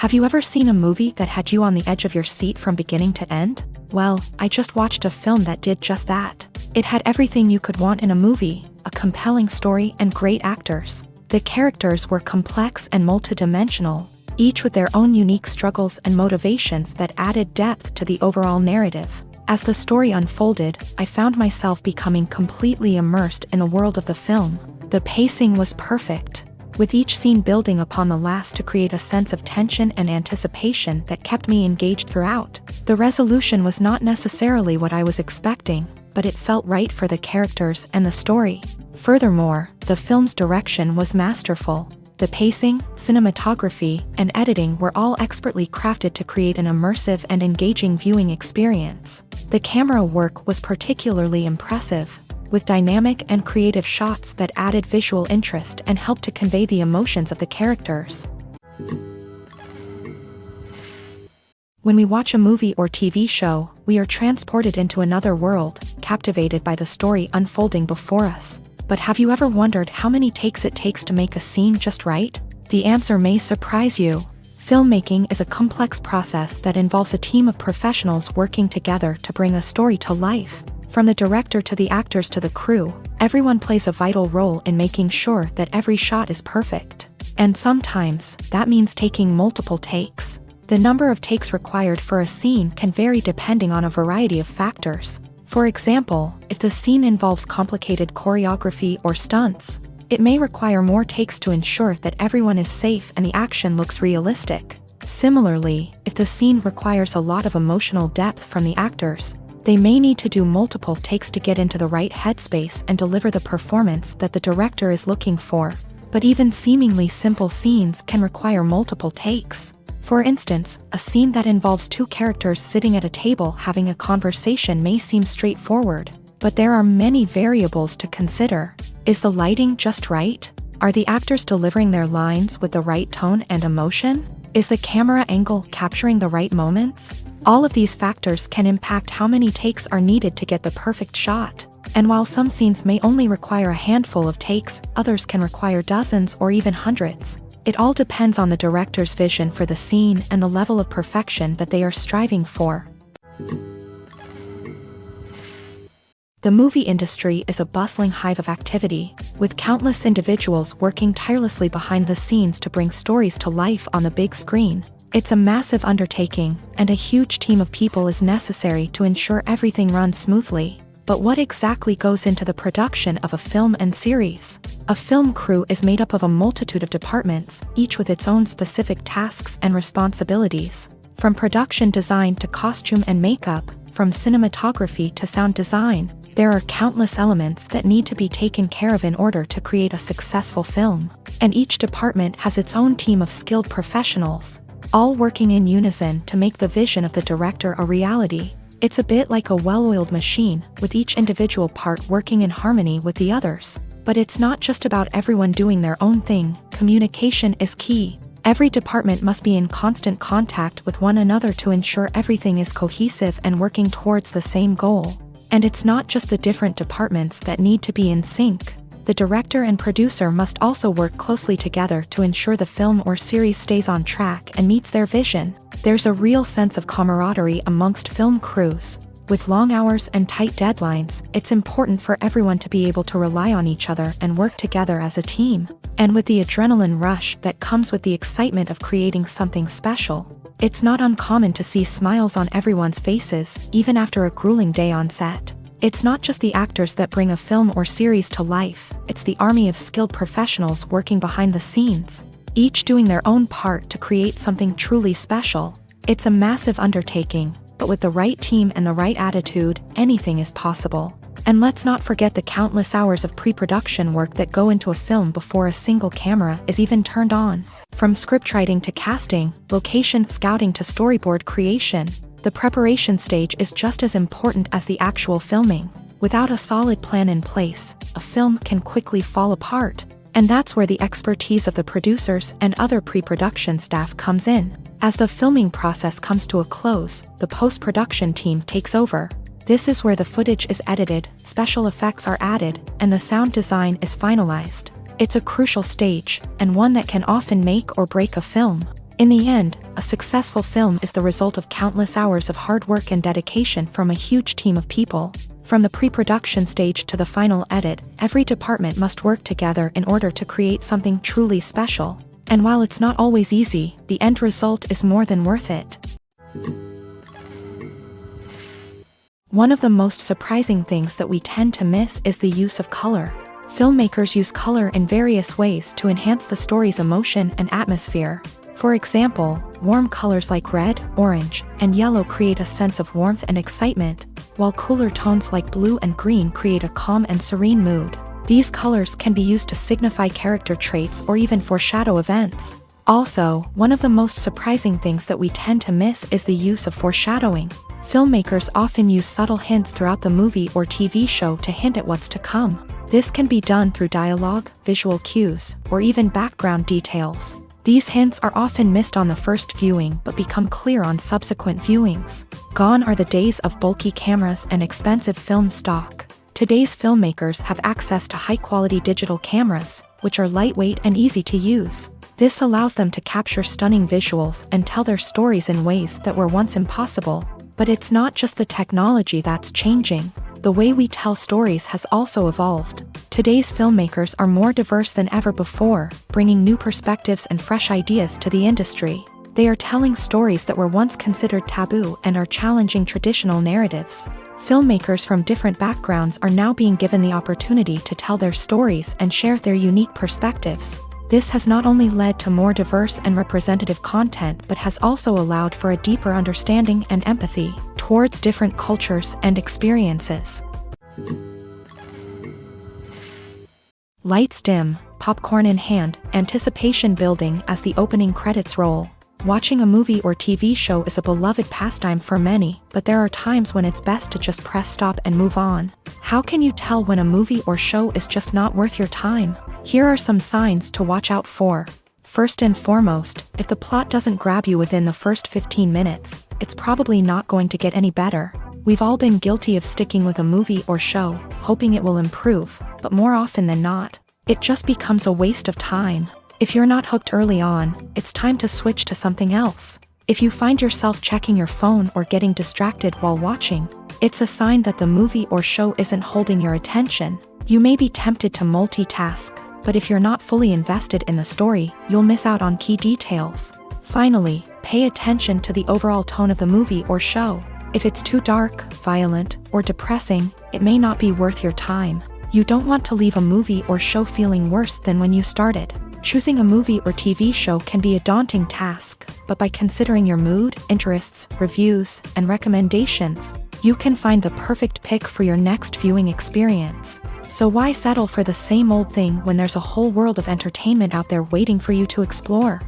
Have you ever seen a movie that had you on the edge of your seat from beginning to end? Well, I just watched a film that did just that. It had everything you could want in a movie, a compelling story and great actors. The characters were complex and multidimensional, each with their own unique struggles and motivations that added depth to the overall narrative. As the story unfolded, I found myself becoming completely immersed in the world of the film. The pacing was perfect, with each scene building upon the last to create a sense of tension and anticipation that kept me engaged throughout. The resolution was not necessarily what I was expecting, but it felt right for the characters and the story. Furthermore, the film's direction was masterful. The pacing, cinematography, and editing were all expertly crafted to create an immersive and engaging viewing experience. The camera work was particularly impressive, with dynamic and creative shots that added visual interest and helped to convey the emotions of the characters. When we watch a movie or TV show, we are transported into another world, captivated by the story unfolding before us. But have you ever wondered how many takes it takes to make a scene just right? The answer may surprise you. Filmmaking is a complex process that involves a team of professionals working together to bring a story to life. From the director to the actors to the crew, everyone plays a vital role in making sure that every shot is perfect. And sometimes, that means taking multiple takes. The number of takes required for a scene can vary depending on a variety of factors. For example, if the scene involves complicated choreography or stunts, it may require more takes to ensure that everyone is safe and the action looks realistic. Similarly, if the scene requires a lot of emotional depth from the actors, they may need to do multiple takes to get into the right headspace and deliver the performance that the director is looking for. But even seemingly simple scenes can require multiple takes. For instance, a scene that involves two characters sitting at a table having a conversation may seem straightforward, but there are many variables to consider. Is the lighting just right? Are the actors delivering their lines with the right tone and emotion? Is the camera angle capturing the right moments? All of these factors can impact how many takes are needed to get the perfect shot. And while some scenes may only require a handful of takes, others can require dozens or even hundreds. It all depends on the director's vision for the scene and the level of perfection that they are striving for. The movie industry is a bustling hive of activity, with countless individuals working tirelessly behind the scenes to bring stories to life on the big screen. It's a massive undertaking, and a huge team of people is necessary to ensure everything runs smoothly. But what exactly goes into the production of a film and series? A film crew is made up of a multitude of departments, each with its own specific tasks and responsibilities. From production design to costume and makeup, from cinematography to sound design, there are countless elements that need to be taken care of in order to create a successful film. And each department has its own team of skilled professionals, all working in unison to make the vision of the director a reality. It's a bit like a well-oiled machine, with each individual part working in harmony with the others. But it's not just about everyone doing their own thing. Communication is key. Every department must be in constant contact with one another to ensure everything is cohesive and working towards the same goal. And it's not just the different departments that need to be in sync. The director and producer must also work closely together to ensure the film or series stays on track and meets their vision. There's a real sense of camaraderie amongst film crews, With long hours and tight deadlines, it's important for everyone to be able to rely on each other and work together as a team. And with the adrenaline rush that comes with the excitement of creating something special, it's not uncommon to see smiles on everyone's faces, even after a grueling day on set. It's not just the actors that bring a film or series to life, it's the army of skilled professionals working behind the scenes, each doing their own part to create something truly special. It's a massive undertaking, but with the right team and the right attitude, anything is possible. And let's not forget the countless hours of pre-production work that go into a film before a single camera is even turned on. From scriptwriting to casting, location scouting to storyboard creation, the preparation stage is just as important as the actual filming. Without a solid plan in place, a film can quickly fall apart. And that's where the expertise of the producers and other pre-production staff comes in. As the filming process comes to a close, the post-production team takes over. This is where the footage is edited, special effects are added, and the sound design is finalized. It's a crucial stage, and one that can often make or break a film. In the end, a successful film is the result of countless hours of hard work and dedication from a huge team of people. From the pre-production stage to the final edit, every department must work together in order to create something truly special. And while it's not always easy, the end result is more than worth it. One of the most surprising things that we tend to miss is the use of color. Filmmakers use color in various ways to enhance the story's emotion and atmosphere. For example, warm colors like red, orange, and yellow create a sense of warmth and excitement, while cooler tones like blue and green create a calm and serene mood. These colors can be used to signify character traits or even foreshadow events. Also, one of the most surprising things that we tend to miss is the use of foreshadowing. Filmmakers often use subtle hints throughout the movie or TV show to hint at what's to come. This can be done through dialogue, visual cues, or even background details. These hints are often missed on the first viewing but become clear on subsequent viewings. Gone are the days of bulky cameras and expensive film stock. Today's filmmakers have access to high-quality digital cameras, which are lightweight and easy to use. This allows them to capture stunning visuals and tell their stories in ways that were once impossible. But it's not just the technology that's changing. The way we tell stories has also evolved. Today's filmmakers are more diverse than ever before, bringing new perspectives and fresh ideas to the industry. They are telling stories that were once considered taboo and are challenging traditional narratives. Filmmakers from different backgrounds are now being given the opportunity to tell their stories and share their unique perspectives. This has not only led to more diverse and representative content but has also allowed for a deeper understanding and empathy towards different cultures and experiences. Lights dim, popcorn in hand, anticipation building as the opening credits roll. Watching a movie or TV show is a beloved pastime for many, but there are times when it's best to just press stop and move on. How can you tell when a movie or show is just not worth your time? Here are some signs to watch out for. First and foremost, if the plot doesn't grab you within the first 15 minutes, it's probably not going to get any better. We've all been guilty of sticking with a movie or show, hoping it will improve, but more often than not, it just becomes a waste of time. If you're not hooked early on, it's time to switch to something else. If you find yourself checking your phone or getting distracted while watching, it's a sign that the movie or show isn't holding your attention. You may be tempted to multitask, but if you're not fully invested in the story, you'll miss out on key details. Finally, pay attention to the overall tone of the movie or show. If it's too dark, violent, or depressing, it may not be worth your time. You don't want to leave a movie or show feeling worse than when you started. Choosing a movie or TV show can be a daunting task, but by considering your mood, interests, reviews, and recommendations, you can find the perfect pick for your next viewing experience. So why settle for the same old thing when there's a whole world of entertainment out there waiting for you to explore?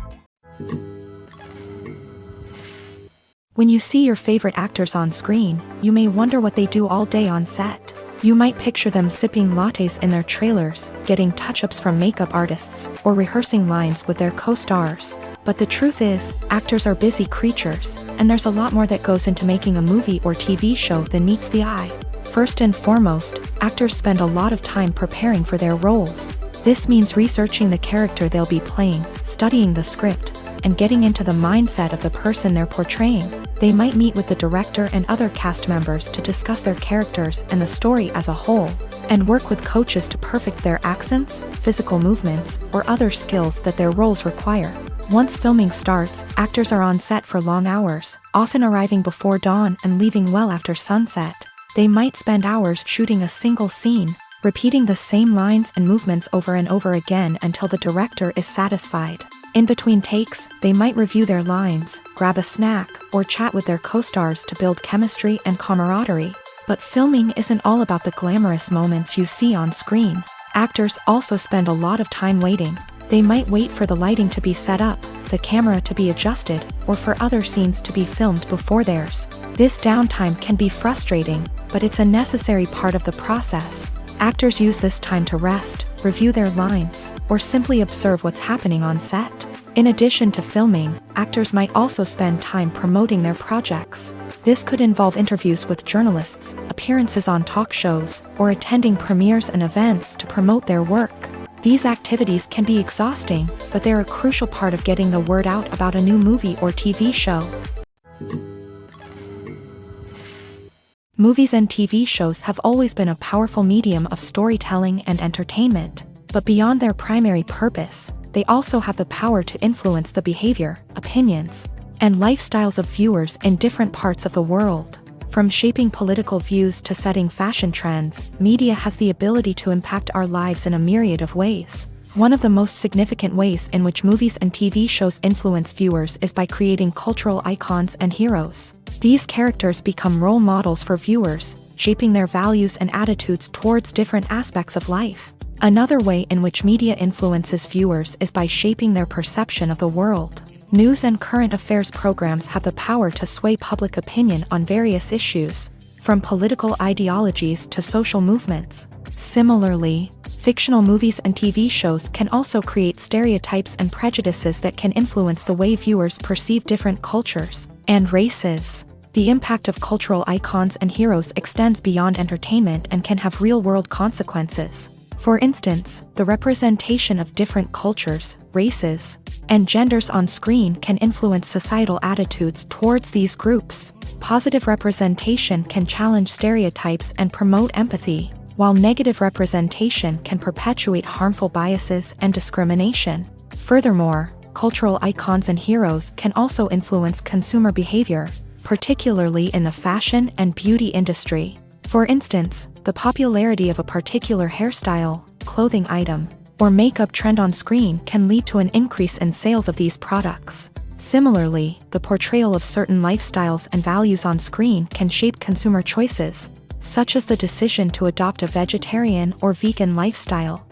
When you see your favorite actors on screen, you may wonder what they do all day on set. You might picture them sipping lattes in their trailers, getting touch-ups from makeup artists, or rehearsing lines with their co-stars. But the truth is, actors are busy creatures, and there's a lot more that goes into making a movie or TV show than meets the eye. First and foremost, actors spend a lot of time preparing for their roles. This means researching the character they'll be playing, studying the script, and getting into the mindset of the person they're portraying. They might meet with the director and other cast members to discuss their characters and the story as a whole, and work with coaches to perfect their accents, physical movements, or other skills that their roles require. Once filming starts, actors are on set for long hours, often arriving before dawn and leaving well after sunset. They might spend hours shooting a single scene, repeating the same lines and movements over and over again until the director is satisfied. In between takes, they might review their lines, grab a snack, or chat with their co-stars to build chemistry and camaraderie. But filming isn't all about the glamorous moments you see on screen. Actors also spend a lot of time waiting. They might wait for the lighting to be set up, the camera to be adjusted, or for other scenes to be filmed before theirs. This downtime can be frustrating, but it's a necessary part of the process. Actors use this time to rest, review their lines, or simply observe what's happening on set. In addition to filming, actors might also spend time promoting their projects. This could involve interviews with journalists, appearances on talk shows, or attending premieres and events to promote their work. These activities can be exhausting, but they're a crucial part of getting the word out about a new movie or TV show. Movies and TV shows have always been a powerful medium of storytelling and entertainment, but beyond their primary purpose, they also have the power to influence the behavior, opinions, and lifestyles of viewers in different parts of the world. From shaping political views to setting fashion trends, media has the ability to impact our lives in a myriad of ways. One of the most significant ways in which movies and TV shows influence viewers is by creating cultural icons and heroes. These characters become role models for viewers, shaping their values and attitudes towards different aspects of life. Another way in which media influences viewers is by shaping their perception of the world. News and current affairs programs have the power to sway public opinion on various issues, from political ideologies to social movements. Similarly, fictional movies and TV shows can also create stereotypes and prejudices that can influence the way viewers perceive different cultures and races. The impact of cultural icons and heroes extends beyond entertainment and can have real-world consequences. For instance, the representation of different cultures, races, and genders on screen can influence societal attitudes towards these groups. Positive representation can challenge stereotypes and promote empathy, while negative representation can perpetuate harmful biases and discrimination. Furthermore, cultural icons and heroes can also influence consumer behavior, particularly in the fashion and beauty industry. For instance, the popularity of a particular hairstyle, clothing item, or makeup trend on screen can lead to an increase in sales of these products. Similarly, the portrayal of certain lifestyles and values on screen can shape consumer choices, such as the decision to adopt a vegetarian or vegan lifestyle.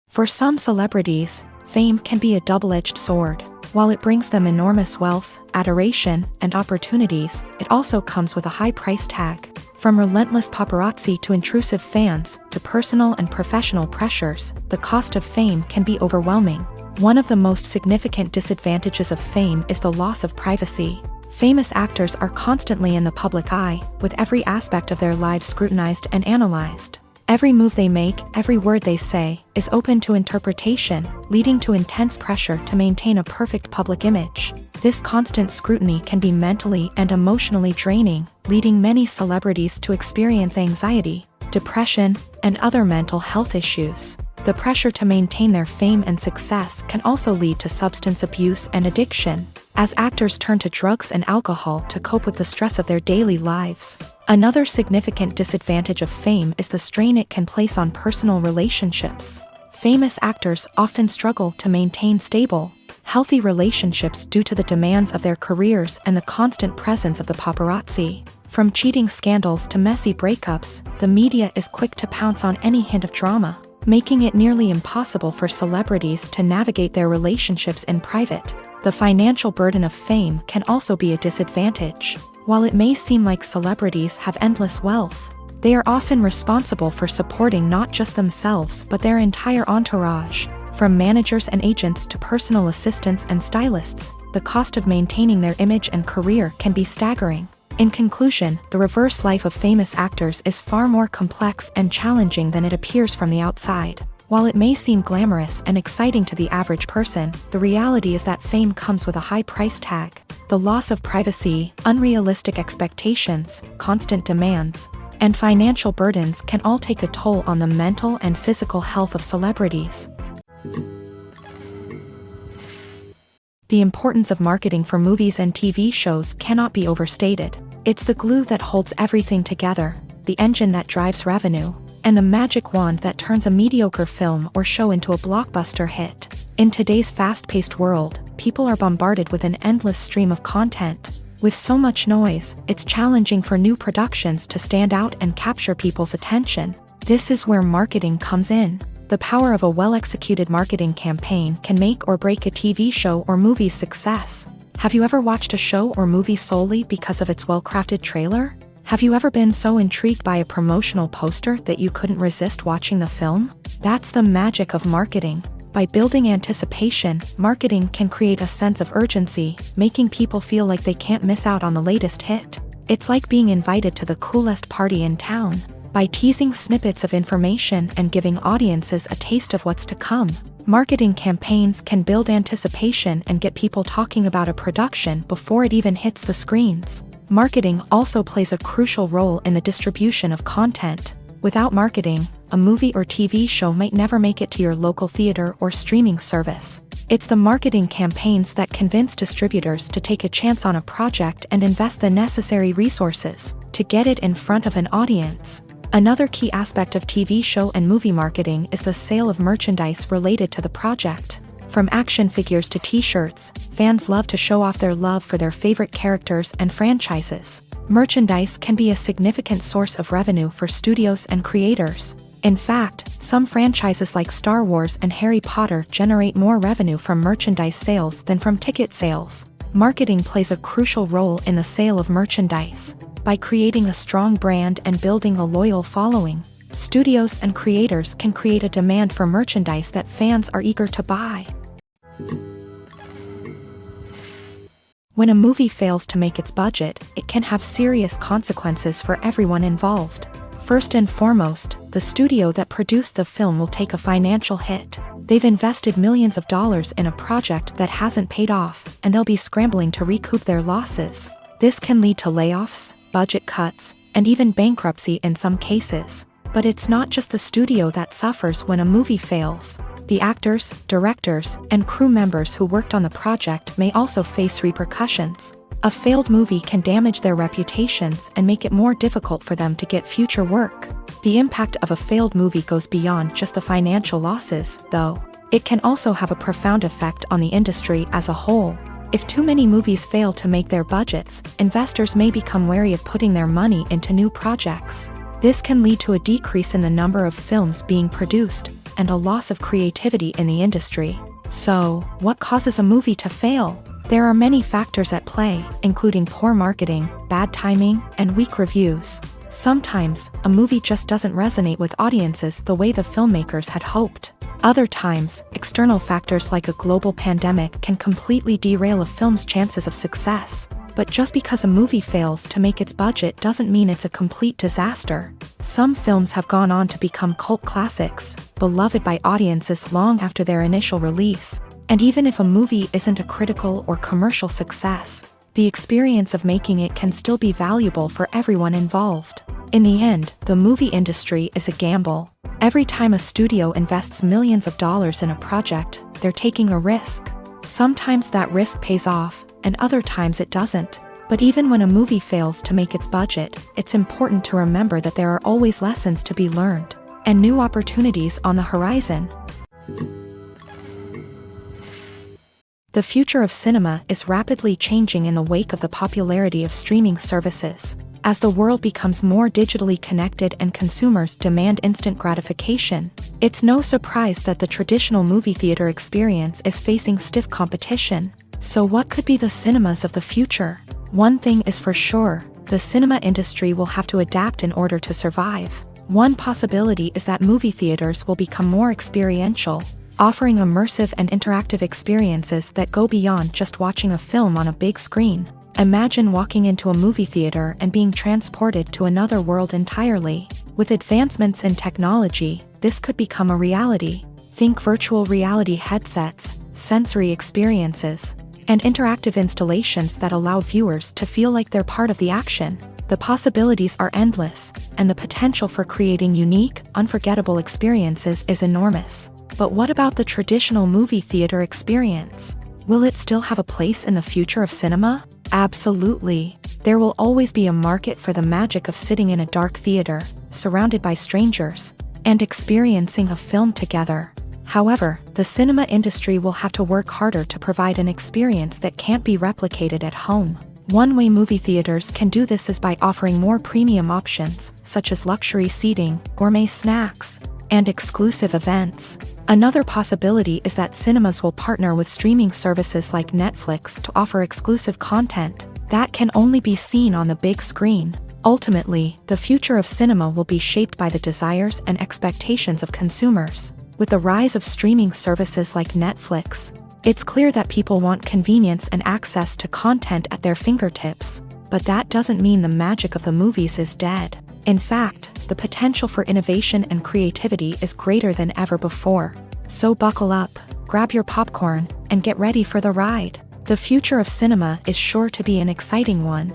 For some celebrities, fame can be a double-edged sword. While it brings them enormous wealth, adoration, and opportunities, it also comes with a high price tag. From relentless paparazzi to intrusive fans, to personal and professional pressures, the cost of fame can be overwhelming. One of the most significant disadvantages of fame is the loss of privacy. Famous actors are constantly in the public eye, with every aspect of their lives scrutinized and analyzed. Every move they make, every word they say, is open to interpretation, leading to intense pressure to maintain a perfect public image. This constant scrutiny can be mentally and emotionally draining, leading many celebrities to experience anxiety, depression, and other mental health issues. The pressure to maintain their fame and success can also lead to substance abuse and addiction, as actors turn to drugs and alcohol to cope with the stress of their daily lives. Another significant disadvantage of fame is the strain it can place on personal relationships. Famous actors often struggle to maintain stable, healthy relationships due to the demands of their careers and the constant presence of the paparazzi. From cheating scandals to messy breakups, the media is quick to pounce on any hint of drama, making it nearly impossible for celebrities to navigate their relationships in private. The financial burden of fame can also be a disadvantage. While it may seem like celebrities have endless wealth, they are often responsible for supporting not just themselves but their entire entourage. From managers and agents to personal assistants and stylists, the cost of maintaining their image and career can be staggering. In conclusion, the reverse life of famous actors is far more complex and challenging than it appears from the outside. While it may seem glamorous and exciting to the average person, the reality is that fame comes with a high price tag. The loss of privacy, unrealistic expectations, constant demands, and financial burdens can all take a toll on the mental and physical health of celebrities. The importance of marketing for movies and TV shows cannot be overstated. It's the glue that holds everything together, the engine that drives revenue, and the magic wand that turns a mediocre film or show into a blockbuster hit. In today's fast-paced world, people are bombarded with an endless stream of content. With so much noise, it's challenging for new productions to stand out and capture people's attention. This is where marketing comes in. The power of a well-executed marketing campaign can make or break a TV show or movie's success. Have you ever watched a show or movie solely because of its well-crafted trailer? Have you ever been so intrigued by a promotional poster that you couldn't resist watching the film? That's the magic of marketing. By building anticipation, marketing can create a sense of urgency, making people feel like they can't miss out on the latest hit. It's like being invited to the coolest party in town. By teasing snippets of information and giving audiences a taste of what's to come, marketing campaigns can build anticipation and get people talking about a production before it even hits the screens. Marketing also plays a crucial role in the distribution of content. Without marketing, a movie or TV show might never make it to your local theater or streaming service. It's the marketing campaigns that convince distributors to take a chance on a project and invest the necessary resources to get it in front of an audience. Another key aspect of TV show and movie marketing is the sale of merchandise related to the project. From action figures to t-shirts, fans love to show off their love for their favorite characters and franchises. Merchandise can be a significant source of revenue for studios and creators. In fact, some franchises like Star Wars and Harry Potter generate more revenue from merchandise sales than from ticket sales. Marketing plays a crucial role in the sale of merchandise. By creating a strong brand and building a loyal following, studios and creators can create a demand for merchandise that fans are eager to buy. When a movie fails to make its budget, it can have serious consequences for everyone involved. First and foremost, the studio that produced the film will take a financial hit. They've invested millions of dollars in a project that hasn't paid off, and they'll be scrambling to recoup their losses. This can lead to layoffs, budget cuts, and even bankruptcy in some cases. But it's not just the studio that suffers when a movie fails. The actors, directors, and crew members who worked on the project may also face repercussions. A failed movie can damage their reputations and make it more difficult for them to get future work. The impact of a failed movie goes beyond just the financial losses, though. It can also have a profound effect on the industry as a whole. If too many movies fail to make their budgets, investors may become wary of putting their money into new projects. This can lead to a decrease in the number of films being produced, and a loss of creativity in the industry. So, what causes a movie to fail? There are many factors at play, including poor marketing, bad timing, and weak reviews. Sometimes, a movie just doesn't resonate with audiences the way the filmmakers had hoped. Other times, external factors like a global pandemic can completely derail a film's chances of success. But just because a movie fails to make its budget doesn't mean it's a complete disaster. Some films have gone on to become cult classics, beloved by audiences long after their initial release. And even if a movie isn't a critical or commercial success, the experience of making it can still be valuable for everyone involved. In the end, the movie industry is a gamble. Every time a studio invests millions of dollars in a project, they're taking a risk. Sometimes that risk pays off, and other times it doesn't. But even when a movie fails to make its budget, it's important to remember that there are always lessons to be learned, and new opportunities on the horizon. The future of cinema is rapidly changing in the wake of the popularity of streaming services. As the world becomes more digitally connected and consumers demand instant gratification, it's no surprise that the traditional movie theater experience is facing stiff competition. So what could be the cinemas of the future? One thing is for sure, the cinema industry will have to adapt in order to survive. One possibility is that movie theaters will become more experiential, offering immersive and interactive experiences that go beyond just watching a film on a big screen. Imagine walking into a movie theater and being transported to another world entirely. With advancements in technology, this could become a reality. Think virtual reality headsets, sensory experiences, and interactive installations that allow viewers to feel like they're part of the action. The possibilities are endless, and the potential for creating unique, unforgettable experiences is enormous. But what about the traditional movie theater experience? Will it still have a place in the future of cinema? Absolutely. There will always be a market for the magic of sitting in a dark theater, surrounded by strangers, and experiencing a film together. However, the cinema industry will have to work harder to provide an experience that can't be replicated at home. One way movie theaters can do this is by offering more premium options, such as luxury seating, gourmet snacks, and exclusive events. Another possibility is that cinemas will partner with streaming services like Netflix to offer exclusive content that can only be seen on the big screen. Ultimately, the future of cinema will be shaped by the desires and expectations of consumers. With the rise of streaming services like Netflix, it's clear that people want convenience and access to content at their fingertips. But that doesn't mean the magic of the movies is dead. In fact, the potential for innovation and creativity is greater than ever before. So buckle up, grab your popcorn, and get ready for the ride. The future of cinema is sure to be an exciting one.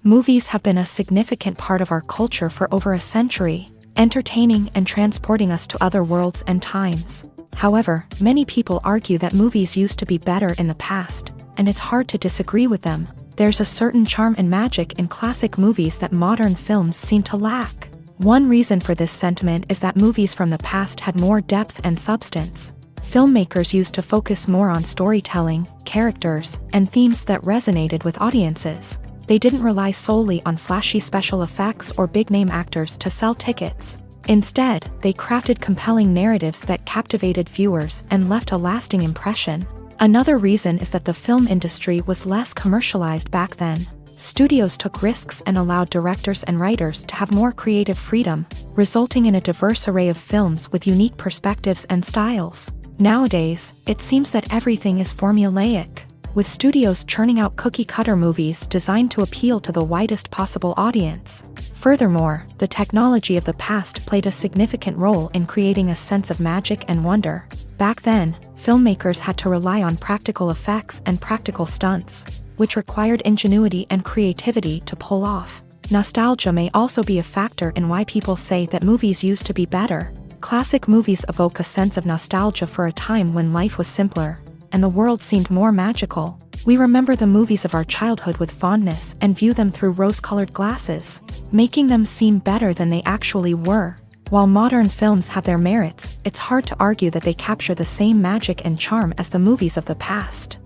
Movies have been a significant part of our culture for over a century, entertaining and transporting us to other worlds and times. However, many people argue that movies used to be better in the past, and it's hard to disagree with them. There's a certain charm and magic in classic movies that modern films seem to lack. One reason for this sentiment is that movies from the past had more depth and substance. Filmmakers used to focus more on storytelling, characters, and themes that resonated with audiences. They didn't rely solely on flashy special effects or big-name actors to sell tickets. Instead, they crafted compelling narratives that captivated viewers and left a lasting impression. Another reason is that the film industry was less commercialized back then. Studios took risks and allowed directors and writers to have more creative freedom, resulting in a diverse array of films with unique perspectives and styles. Nowadays, it seems that everything is formulaic, with studios churning out cookie-cutter movies designed to appeal to the widest possible audience. Furthermore, the technology of the past played a significant role in creating a sense of magic and wonder. Back then, filmmakers had to rely on practical effects and practical stunts, which required ingenuity and creativity to pull off. Nostalgia may also be a factor in why people say that movies used to be better. Classic movies evoke a sense of nostalgia for a time when life was simpler, and the world seemed more magical. We remember the movies of our childhood with fondness and view them through rose-colored glasses, making them seem better than they actually were. While modern films have their merits, it's hard to argue that they capture the same magic and charm as the movies of the past.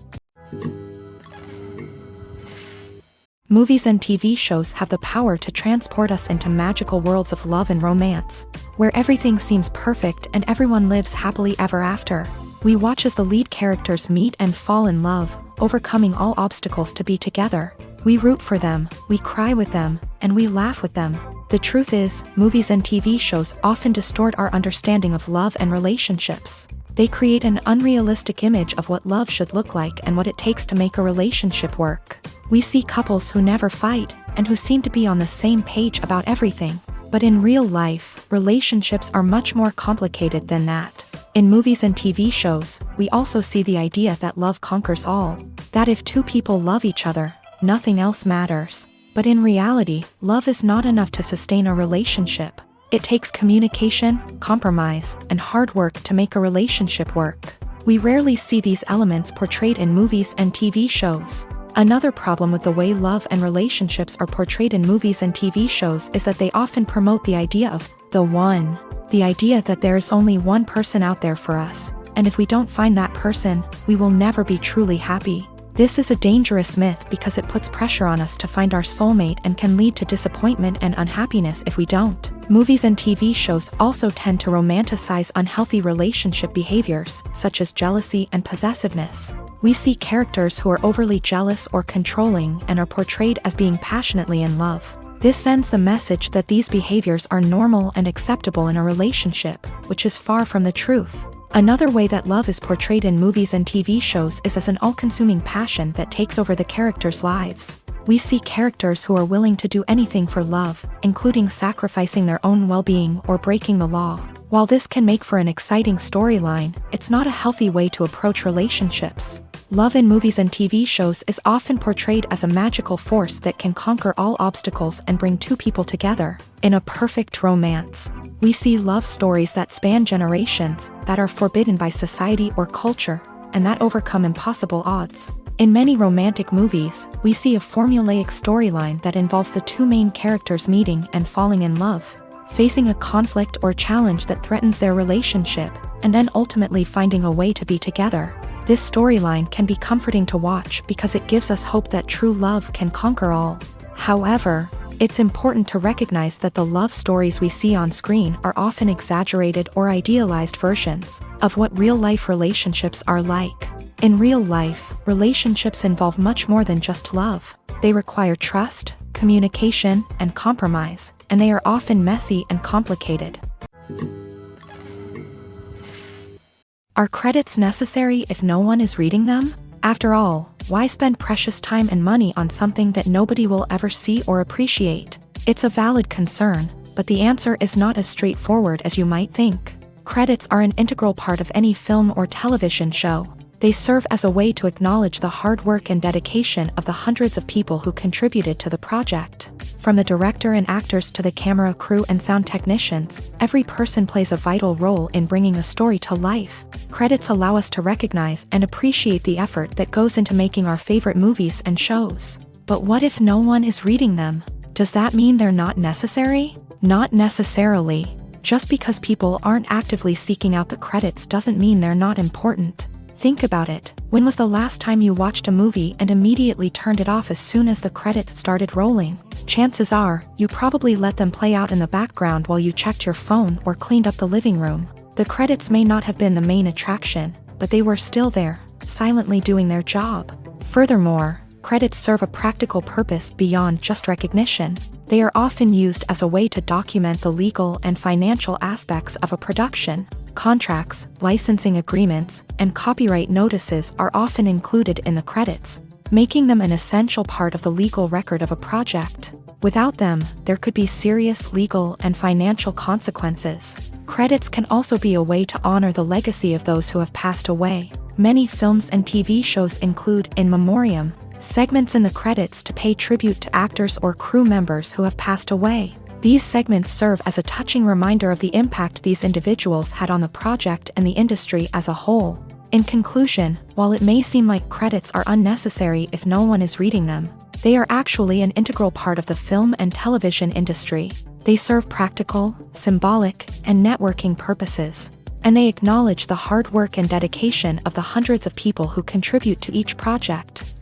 Movies and TV shows have the power to transport us into magical worlds of love and romance, where everything seems perfect and everyone lives happily ever after. We watch as the lead characters meet and fall in love, overcoming all obstacles to be together. We root for them, we cry with them, and we laugh with them. The truth is, movies and TV shows often distort our understanding of love and relationships. They create an unrealistic image of what love should look like and what it takes to make a relationship work. We see couples who never fight, and who seem to be on the same page about everything. But in real life, relationships are much more complicated than that. In movies and TV shows, we also see the idea that love conquers all. That if two people love each other, nothing else matters. But in reality, love is not enough to sustain a relationship. It takes communication, compromise, and hard work to make a relationship work. We rarely see these elements portrayed in movies and TV shows. Another problem with the way love and relationships are portrayed in movies and TV shows is that they often promote the idea of the one. The idea that there is only one person out there for us, and if we don't find that person, we will never be truly happy. This is a dangerous myth because it puts pressure on us to find our soulmate and can lead to disappointment and unhappiness if we don't. Movies and TV shows also tend to romanticize unhealthy relationship behaviors, such as jealousy and possessiveness. We see characters who are overly jealous or controlling and are portrayed as being passionately in love. This sends the message that these behaviors are normal and acceptable in a relationship, which is far from the truth. Another way that love is portrayed in movies and TV shows is as an all-consuming passion that takes over the characters' lives. We see characters who are willing to do anything for love, including sacrificing their own well-being or breaking the law. While this can make for an exciting storyline, it's not a healthy way to approach relationships. Love in movies and TV shows is often portrayed as a magical force that can conquer all obstacles and bring two people together. In a perfect romance, we see love stories that span generations, that are forbidden by society or culture, and that overcome impossible odds. In many romantic movies, we see a formulaic storyline that involves the two main characters meeting and falling in love, facing a conflict or challenge that threatens their relationship, and then ultimately finding a way to be together. This storyline can be comforting to watch because it gives us hope that true love can conquer all. However, it's important to recognize that the love stories we see on screen are often exaggerated or idealized versions of what real-life relationships are like. In real life, relationships involve much more than just love. They require trust, communication, and compromise, and they are often messy and complicated. Are credits necessary if no one is reading them? After all, why spend precious time and money on something that nobody will ever see or appreciate? It's a valid concern, but the answer is not as straightforward as you might think. Credits are an integral part of any film or television show. They serve as a way to acknowledge the hard work and dedication of the hundreds of people who contributed to the project. From the director and actors to the camera crew and sound technicians, every person plays a vital role in bringing a story to life. Credits allow us to recognize and appreciate the effort that goes into making our favorite movies and shows. But what if no one is reading them? Does that mean they're not necessary? Not necessarily. Just because people aren't actively seeking out the credits doesn't mean they're not important. Think about it. When was the last time you watched a movie and immediately turned it off as soon as the credits started rolling? Chances are, you probably let them play out in the background while you checked your phone or cleaned up the living room. The credits may not have been the main attraction, but they were still there, silently doing their job. Furthermore, credits serve a practical purpose beyond just recognition. They are often used as a way to document the legal and financial aspects of a production. Contracts, licensing agreements, and copyright notices are often included in the credits, making them an essential part of the legal record of a project. Without them, there could be serious legal and financial consequences. Credits can also be a way to honor the legacy of those who have passed away. Many films and TV shows include in memoriam segments in the credits to pay tribute to actors or crew members who have passed away. These segments serve as a touching reminder of the impact these individuals had on the project and the industry as a whole. In conclusion, while it may seem like credits are unnecessary if no one is reading them, they are actually an integral part of the film and television industry. They serve practical, symbolic, and networking purposes, and they acknowledge the hard work and dedication of the hundreds of people who contribute to each project.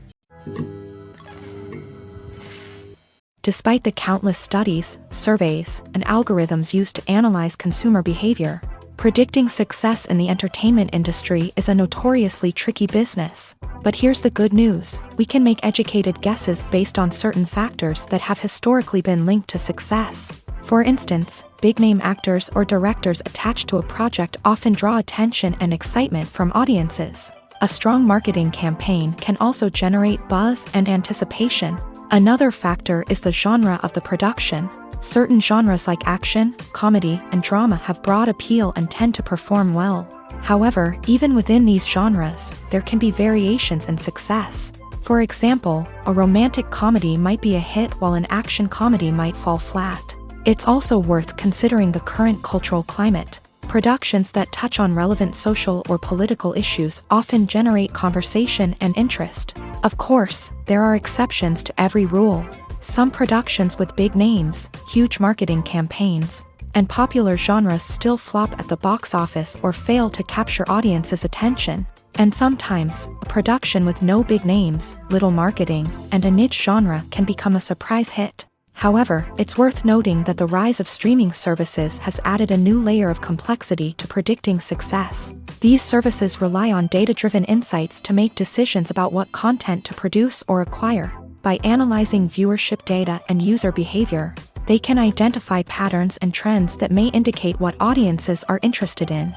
Despite the countless studies, surveys, and algorithms used to analyze consumer behavior, predicting success in the entertainment industry is a notoriously tricky business. But here's the good news: we can make educated guesses based on certain factors that have historically been linked to success. For instance, big-name actors or directors attached to a project often draw attention and excitement from audiences. A strong marketing campaign can also generate buzz and anticipation. Another factor is the genre of the production. Certain genres like action, comedy, and drama have broad appeal and tend to perform well. However, even within these genres, there can be variations in success. For example, a romantic comedy might be a hit while an action comedy might fall flat. It's also worth considering the current cultural climate. Productions that touch on relevant social or political issues often generate conversation and interest. Of course, there are exceptions to every rule. Some productions with big names, huge marketing campaigns, and popular genres still flop at the box office or fail to capture audiences' attention. And sometimes, a production with no big names, little marketing, and a niche genre can become a surprise hit. However, it's worth noting that the rise of streaming services has added a new layer of complexity to predicting success. These services rely on data-driven insights to make decisions about what content to produce or acquire. By analyzing viewership data and user behavior, they can identify patterns and trends that may indicate what audiences are interested in.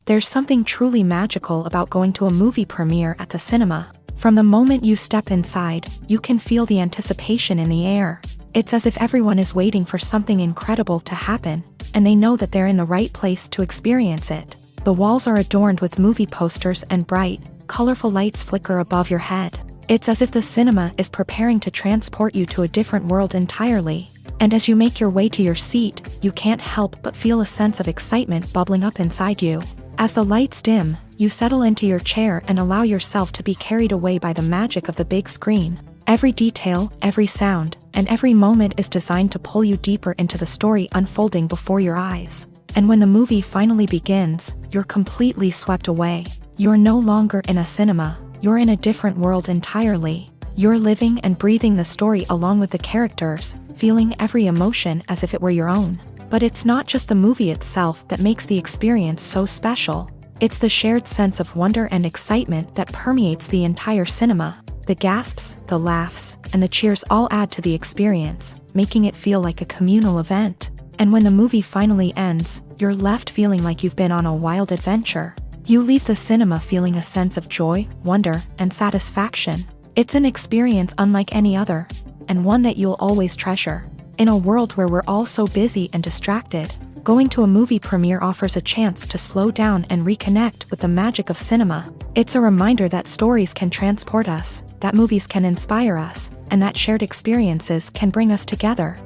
There's something truly magical about going to a movie premiere at the cinema. From the moment you step inside, you can feel the anticipation in the air. It's as if everyone is waiting for something incredible to happen, and they know that they're in the right place to experience it. The walls are adorned with movie posters and bright, colorful lights flicker above your head. It's as if the cinema is preparing to transport you to a different world entirely. And as you make your way to your seat, you can't help but feel a sense of excitement bubbling up inside you. As the lights dim, you settle into your chair and allow yourself to be carried away by the magic of the big screen. Every detail, every sound, and every moment is designed to pull you deeper into the story unfolding before your eyes. And when the movie finally begins, you're completely swept away. You're no longer in a cinema, you're in a different world entirely. You're living and breathing the story along with the characters, feeling every emotion as if it were your own. But it's not just the movie itself that makes the experience so special. It's the shared sense of wonder and excitement that permeates the entire cinema. The gasps, the laughs, and the cheers all add to the experience, making it feel like a communal event. And when the movie finally ends, you're left feeling like you've been on a wild adventure. You leave the cinema feeling a sense of joy, wonder, and satisfaction. It's an experience unlike any other, and one that you'll always treasure. In a world where we're all so busy and distracted, going to a movie premiere offers a chance to slow down and reconnect with the magic of cinema. It's a reminder that stories can transport us, that movies can inspire us, and that shared experiences can bring us together.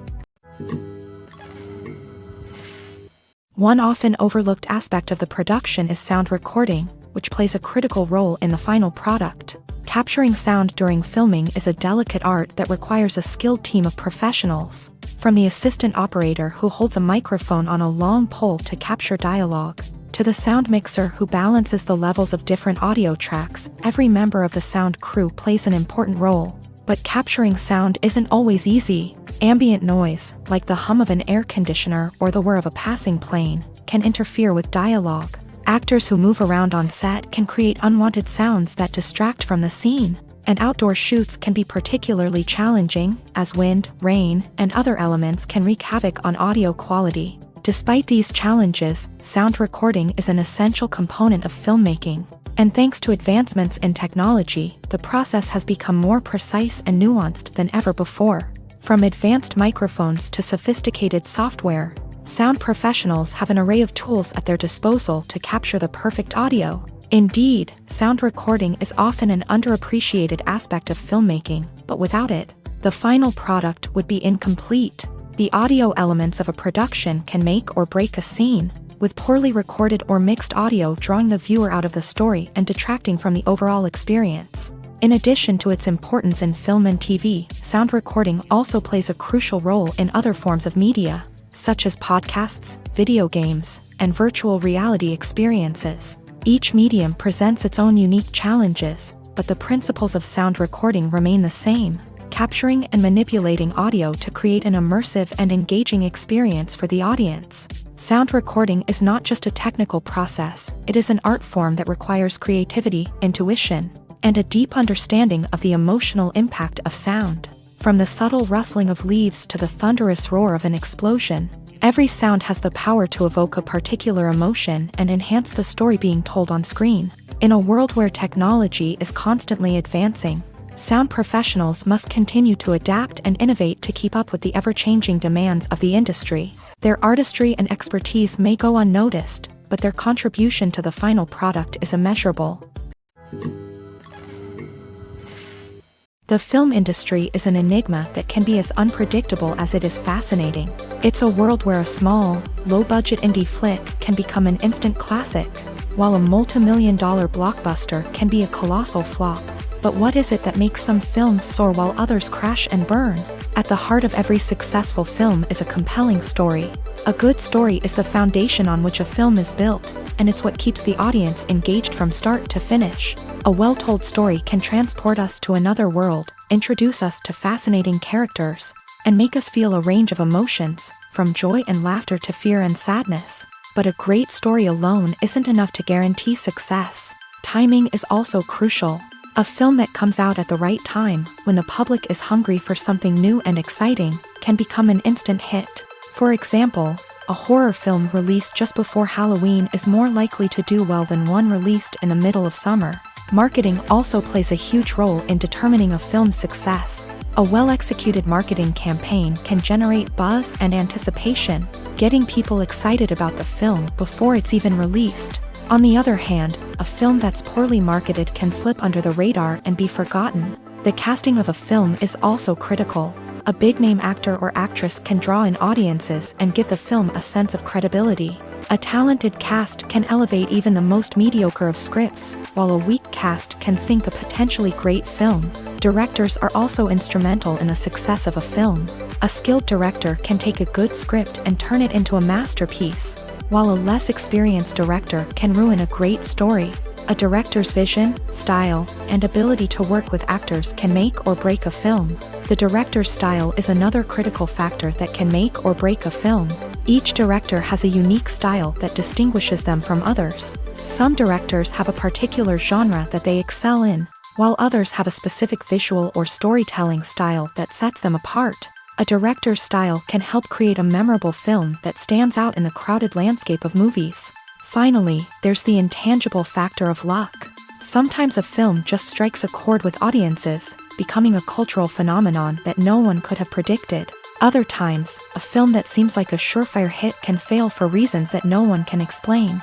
One often overlooked aspect of the production is sound recording, which plays a critical role in the final product. Capturing sound during filming is a delicate art that requires a skilled team of professionals. From the assistant operator who holds a microphone on a long pole to capture dialogue, to the sound mixer who balances the levels of different audio tracks, every member of the sound crew plays an important role. But capturing sound isn't always easy. Ambient noise, like the hum of an air conditioner or the whir of a passing plane, can interfere with dialogue. Actors who move around on set can create unwanted sounds that distract from the scene. And outdoor shoots can be particularly challenging, as wind, rain, and other elements can wreak havoc on audio quality. Despite these challenges, sound recording is an essential component of filmmaking. And thanks to advancements in technology, the process has become more precise and nuanced than ever before. From advanced microphones to sophisticated software, sound professionals have an array of tools at their disposal to capture the perfect audio. Indeed, sound recording is often an underappreciated aspect of filmmaking, but without it, the final product would be incomplete. The audio elements of a production can make or break a scene, with poorly recorded or mixed audio drawing the viewer out of the story and detracting from the overall experience. In addition to its importance in film and TV, sound recording also plays a crucial role in other forms of media, such as podcasts, video games, and virtual reality experiences. Each medium presents its own unique challenges, but the principles of sound recording remain the same, capturing and manipulating audio to create an immersive and engaging experience for the audience. Sound recording is not just a technical process, it is an art form that requires creativity, intuition, and a deep understanding of the emotional impact of sound. From the subtle rustling of leaves to the thunderous roar of an explosion, every sound has the power to evoke a particular emotion and enhance the story being told on screen. In a world where technology is constantly advancing, sound professionals must continue to adapt and innovate to keep up with the ever-changing demands of the industry. Their artistry and expertise may go unnoticed, but their contribution to the final product is immeasurable. The film industry is an enigma that can be as unpredictable as it is fascinating. It's a world where a small, low-budget indie flick can become an instant classic, while a multi-million-dollar blockbuster can be a colossal flop. But what is it that makes some films soar while others crash and burn? At the heart of every successful film is a compelling story. A good story is the foundation on which a film is built, and it's what keeps the audience engaged from start to finish. A well-told story can transport us to another world, introduce us to fascinating characters, and make us feel a range of emotions, from joy and laughter to fear and sadness. But a great story alone isn't enough to guarantee success. Timing is also crucial. A film that comes out at the right time, when the public is hungry for something new and exciting, can become an instant hit. For example, a horror film released just before Halloween is more likely to do well than one released in the middle of summer. Marketing also plays a huge role in determining a film's success. A well-executed marketing campaign can generate buzz and anticipation, getting people excited about the film before it's even released. On the other hand, a film that's poorly marketed can slip under the radar and be forgotten. The casting of a film is also critical. A big-name actor or actress can draw in audiences and give the film a sense of credibility. A talented cast can elevate even the most mediocre of scripts, while a weak cast can sink a potentially great film. Directors are also instrumental in the success of a film. A skilled director can take a good script and turn it into a masterpiece, while a less experienced director can ruin a great story. A director's vision, style, and ability to work with actors can make or break a film. The director's style is another critical factor that can make or break a film. Each director has a unique style that distinguishes them from others. Some directors have a particular genre that they excel in, while others have a specific visual or storytelling style that sets them apart. A director's style can help create a memorable film that stands out in the crowded landscape of movies. Finally, there's the intangible factor of luck. Sometimes a film just strikes a chord with audiences, becoming a cultural phenomenon that no one could have predicted. Other times, a film that seems like a surefire hit can fail for reasons that no one can explain.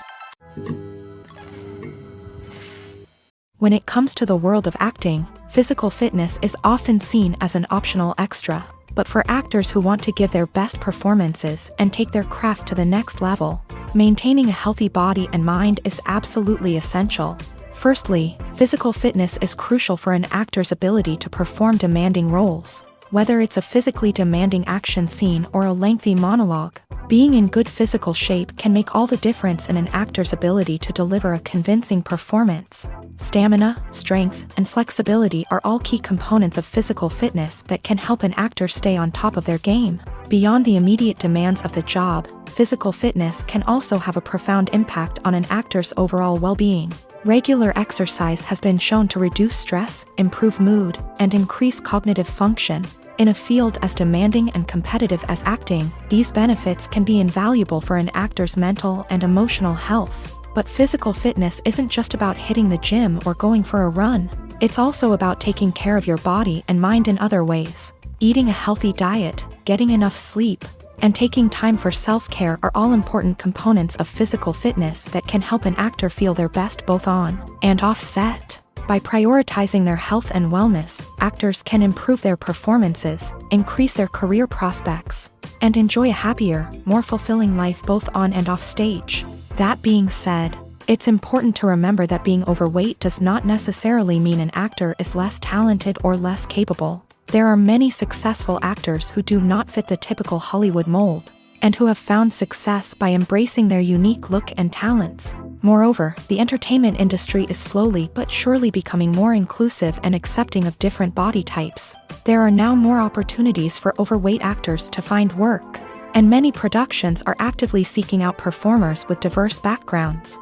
When it comes to the world of acting, physical fitness is often seen as an optional extra. But for actors who want to give their best performances and take their craft to the next level, maintaining a healthy body and mind is absolutely essential. Firstly, physical fitness is crucial for an actor's ability to perform demanding roles. Whether it's a physically demanding action scene or a lengthy monologue, being in good physical shape can make all the difference in an actor's ability to deliver a convincing performance. Stamina, strength, and flexibility are all key components of physical fitness that can help an actor stay on top of their game. Beyond the immediate demands of the job, physical fitness can also have a profound impact on an actor's overall well-being. Regular exercise has been shown to reduce stress, improve mood, and increase cognitive function. In a field as demanding and competitive as acting, these benefits can be invaluable for an actor's mental and emotional health. But physical fitness isn't just about hitting the gym or going for a run. It's also about taking care of your body and mind in other ways. Eating a healthy diet, getting enough sleep, and taking time for self-care are all important components of physical fitness that can help an actor feel their best both on and off set. By prioritizing their health and wellness, actors can improve their performances, increase their career prospects, and enjoy a happier, more fulfilling life both on and off stage. That being said, it's important to remember that being overweight does not necessarily mean an actor is less talented or less capable. There are many successful actors who do not fit the typical Hollywood mold, and who have found success by embracing their unique look and talents. Moreover, the entertainment industry is slowly but surely becoming more inclusive and accepting of different body types. There are now more opportunities for overweight actors to find work, and many productions are actively seeking out performers with diverse backgrounds.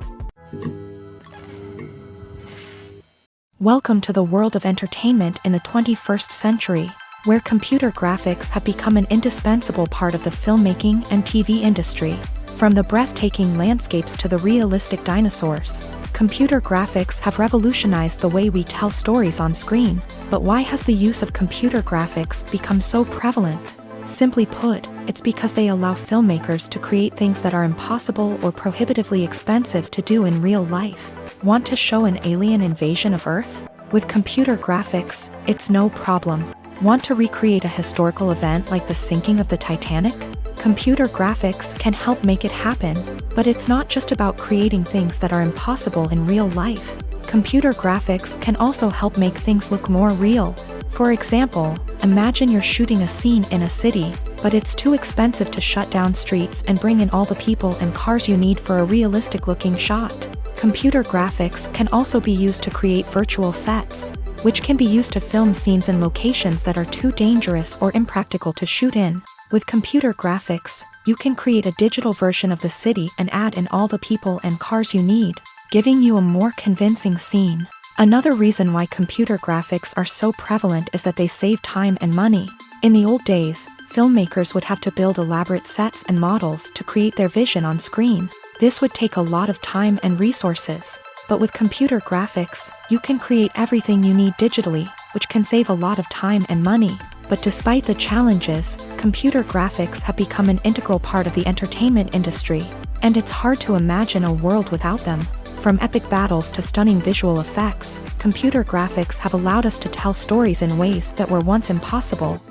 Welcome to the world of entertainment in the 21st century, where computer graphics have become an indispensable part of the filmmaking and TV industry. From the breathtaking landscapes to the realistic dinosaurs, computer graphics have revolutionized the way we tell stories on screen. But why has the use of computer graphics become so prevalent? Simply put, it's because they allow filmmakers to create things that are impossible or prohibitively expensive to do in real life. Want to show an alien invasion of Earth? With computer graphics, it's no problem. Want to recreate a historical event like the sinking of the Titanic? Computer graphics can help make it happen, but it's not just about creating things that are impossible in real life. Computer graphics can also help make things look more real. For example, imagine you're shooting a scene in a city, but it's too expensive to shut down streets and bring in all the people and cars you need for a realistic-looking shot. Computer graphics can also be used to create virtual sets, which can be used to film scenes in locations that are too dangerous or impractical to shoot in. With computer graphics, you can create a digital version of the city and add in all the people and cars you need, giving you a more convincing scene. Another reason why computer graphics are so prevalent is that they save time and money. In the old days, filmmakers would have to build elaborate sets and models to create their vision on screen. This would take a lot of time and resources. But with computer graphics, you can create everything you need digitally, which can save a lot of time and money. But despite the challenges, computer graphics have become an integral part of the entertainment industry, and it's hard to imagine a world without them. From epic battles to stunning visual effects, computer graphics have allowed us to tell stories in ways that were once impossible.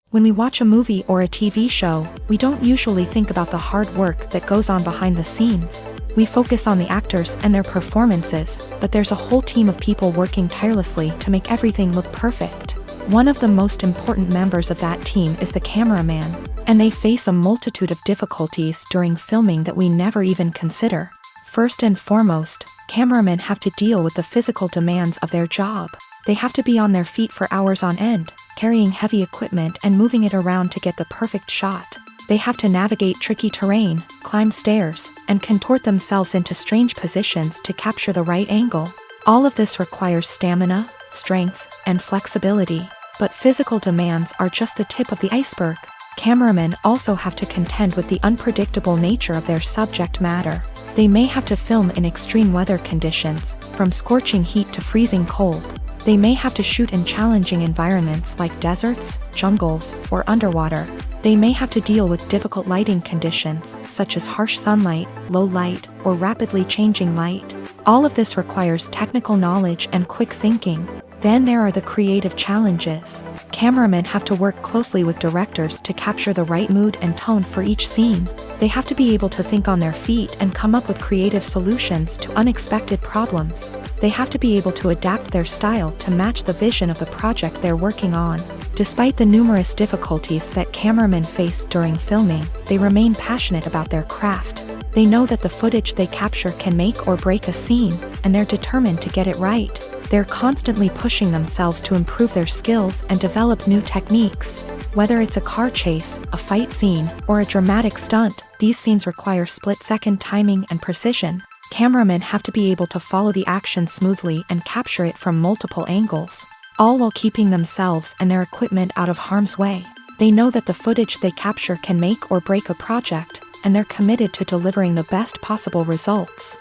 When we watch a movie or a TV show, we don't usually think about the hard work that goes on behind the scenes. We focus on the actors and their performances, but there's a whole team of people working tirelessly to make everything look perfect. One of the most important members of that team is the cameraman, and they face a multitude of difficulties during filming that we never even consider. First and foremost, cameramen have to deal with the physical demands of their job. They have to be on their feet for hours on end, carrying heavy equipment and moving it around to get the perfect shot. They have to navigate tricky terrain, climb stairs, and contort themselves into strange positions to capture the right angle. All of this requires stamina, strength, and flexibility. But physical demands are just the tip of the iceberg. Cameramen also have to contend with the unpredictable nature of their subject matter. They may have to film in extreme weather conditions, from scorching heat to freezing cold. They may have to shoot in challenging environments like deserts, jungles, or underwater. They may have to deal with difficult lighting conditions, such as harsh sunlight, low light, or rapidly changing light. All of this requires technical knowledge and quick thinking. Then there are the creative challenges. Cameramen have to work closely with directors to capture the right mood and tone for each scene. They have to be able to think on their feet and come up with creative solutions to unexpected problems. They have to be able to adapt their style to match the vision of the project they're working on. Despite the numerous difficulties that cameramen face during filming, they remain passionate about their craft. They know that the footage they capture can make or break a scene, and they're determined to get it right. They're constantly pushing themselves to improve their skills and develop new techniques. Whether it's a car chase, a fight scene, or a dramatic stunt, these scenes require split-second timing and precision. Cameramen have to be able to follow the action smoothly and capture it from multiple angles, all while keeping themselves and their equipment out of harm's way. They know that the footage they capture can make or break a project, and they're committed to delivering the best possible results.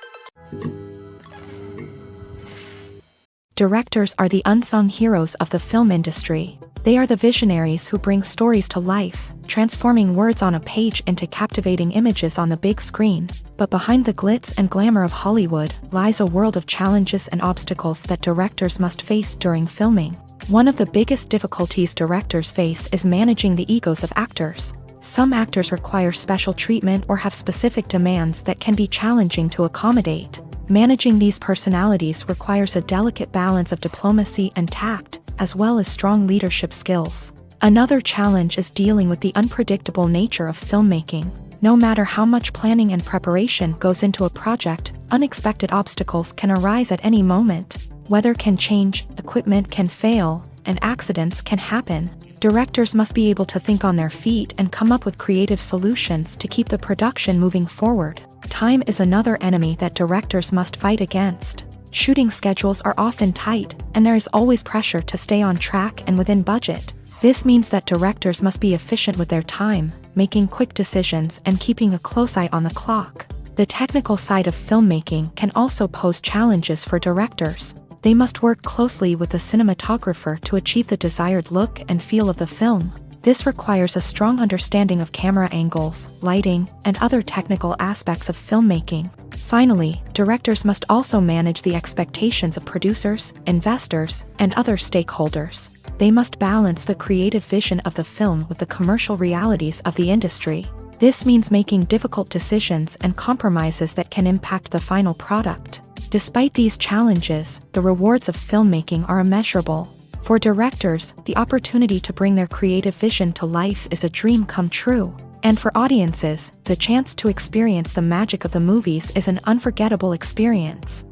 Directors are the unsung heroes of the film industry. They are the visionaries who bring stories to life, transforming words on a page into captivating images on the big screen. But behind the glitz and glamour of Hollywood lies a world of challenges and obstacles that directors must face during filming. One of the biggest difficulties directors face is managing the egos of actors. Some actors require special treatment or have specific demands that can be challenging to accommodate. Managing these personalities requires a delicate balance of diplomacy and tact, as well as strong leadership skills. Another challenge is dealing with the unpredictable nature of filmmaking. No matter how much planning and preparation goes into a project, unexpected obstacles can arise at any moment. Weather can change, equipment can fail, and accidents can happen. Directors must be able to think on their feet and come up with creative solutions to keep the production moving forward. Time is another enemy that directors must fight against. Shooting schedules are often tight, and there is always pressure to stay on track and within budget. This means that directors must be efficient with their time, making quick decisions and keeping a close eye on the clock. The technical side of filmmaking can also pose challenges for directors. They must work closely with the cinematographer to achieve the desired look and feel of the film. This requires a strong understanding of camera angles, lighting, and other technical aspects of filmmaking. Finally, directors must also manage the expectations of producers, investors, and other stakeholders. They must balance the creative vision of the film with the commercial realities of the industry. This means making difficult decisions and compromises that can impact the final product. Despite these challenges, the rewards of filmmaking are immeasurable. For directors, the opportunity to bring their creative vision to life is a dream come true. And for audiences, the chance to experience the magic of the movies is an unforgettable experience.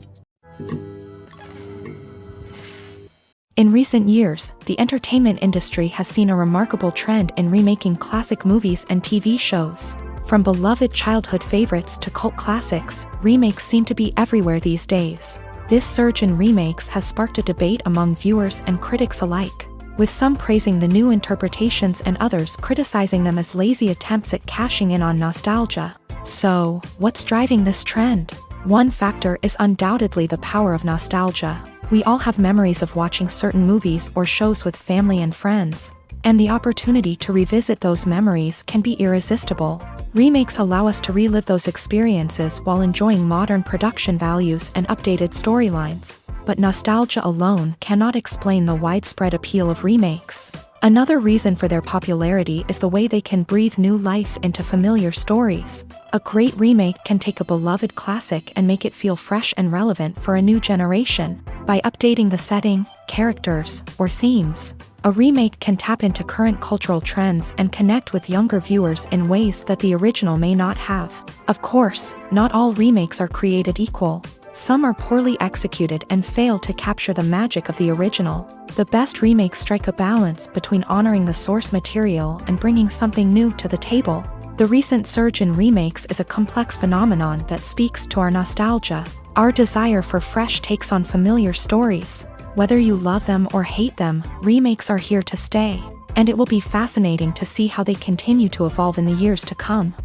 In recent years, the entertainment industry has seen a remarkable trend in remaking classic movies and TV shows. From beloved childhood favorites to cult classics, remakes seem to be everywhere these days. This surge in remakes has sparked a debate among viewers and critics alike, with some praising the new interpretations and others criticizing them as lazy attempts at cashing in on nostalgia. So, what's driving this trend? One factor is undoubtedly the power of nostalgia. We all have memories of watching certain movies or shows with family and friends, and the opportunity to revisit those memories can be irresistible. Remakes allow us to relive those experiences while enjoying modern production values and updated storylines. But nostalgia alone cannot explain the widespread appeal of remakes. Another reason for their popularity is the way they can breathe new life into familiar stories. A great remake can take a beloved classic and make it feel fresh and relevant for a new generation. By updating the setting, characters, or themes, a remake can tap into current cultural trends and connect with younger viewers in ways that the original may not have. Of course, not all remakes are created equal. Some are poorly executed and fail to capture the magic of the original. The best remakes strike a balance between honoring the source material and bringing something new to the table. The recent surge in remakes is a complex phenomenon that speaks to our nostalgia, our desire for fresh takes on familiar stories. Whether you love them or hate them, remakes are here to stay, and it will be fascinating to see how they continue to evolve in the years to come.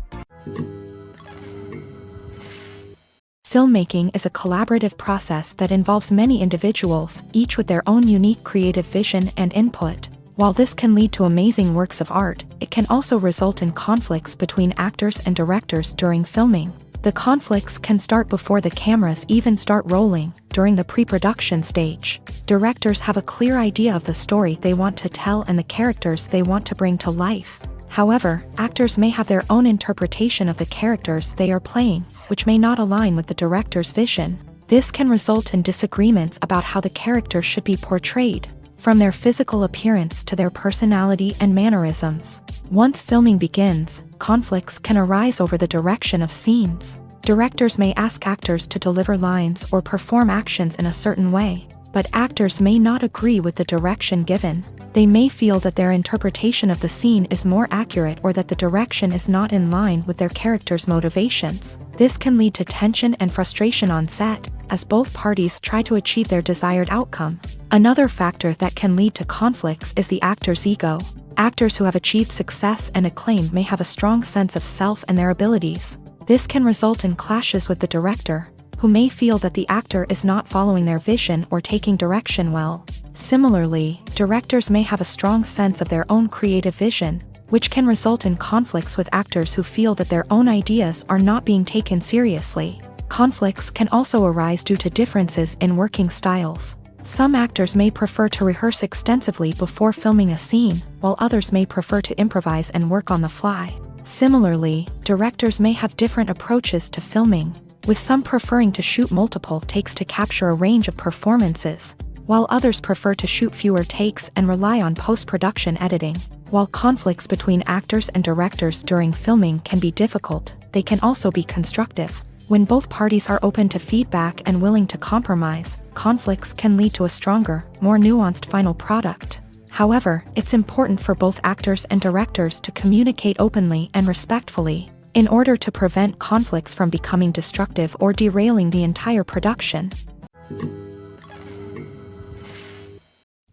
Filmmaking is a collaborative process that involves many individuals, each with their own unique creative vision and input. While this can lead to amazing works of art, it can also result in conflicts between actors and directors during filming. The conflicts can start before the cameras even start rolling, during the pre-production stage. Directors have a clear idea of the story they want to tell and the characters they want to bring to life. However, actors may have their own interpretation of the characters they are playing, which may not align with the director's vision. This can result in disagreements about how the character should be portrayed, from their physical appearance to their personality and mannerisms. Once filming begins, conflicts can arise over the direction of scenes. Directors may ask actors to deliver lines or perform actions in a certain way, but actors may not agree with the direction given. They may feel that their interpretation of the scene is more accurate or that the direction is not in line with their character's motivations. This can lead to tension and frustration on set, as both parties try to achieve their desired outcome. Another factor that can lead to conflicts is the actor's ego. Actors who have achieved success and acclaim may have a strong sense of self and their abilities. This can result in clashes with the director, who may feel that the actor is not following their vision or taking direction well. Similarly, directors may have a strong sense of their own creative vision, which can result in conflicts with actors who feel that their own ideas are not being taken seriously. Conflicts can also arise due to differences in working styles. Some actors may prefer to rehearse extensively before filming a scene, while others may prefer to improvise and work on the fly. Similarly, directors may have different approaches to filming, with some preferring to shoot multiple takes to capture a range of performances, while others prefer to shoot fewer takes and rely on post-production editing. While conflicts between actors and directors during filming can be difficult, they can also be constructive. When both parties are open to feedback and willing to compromise, conflicts can lead to a stronger, more nuanced final product. However, it's important for both actors and directors to communicate openly and respectfully, in order to prevent conflicts from becoming destructive or derailing the entire production.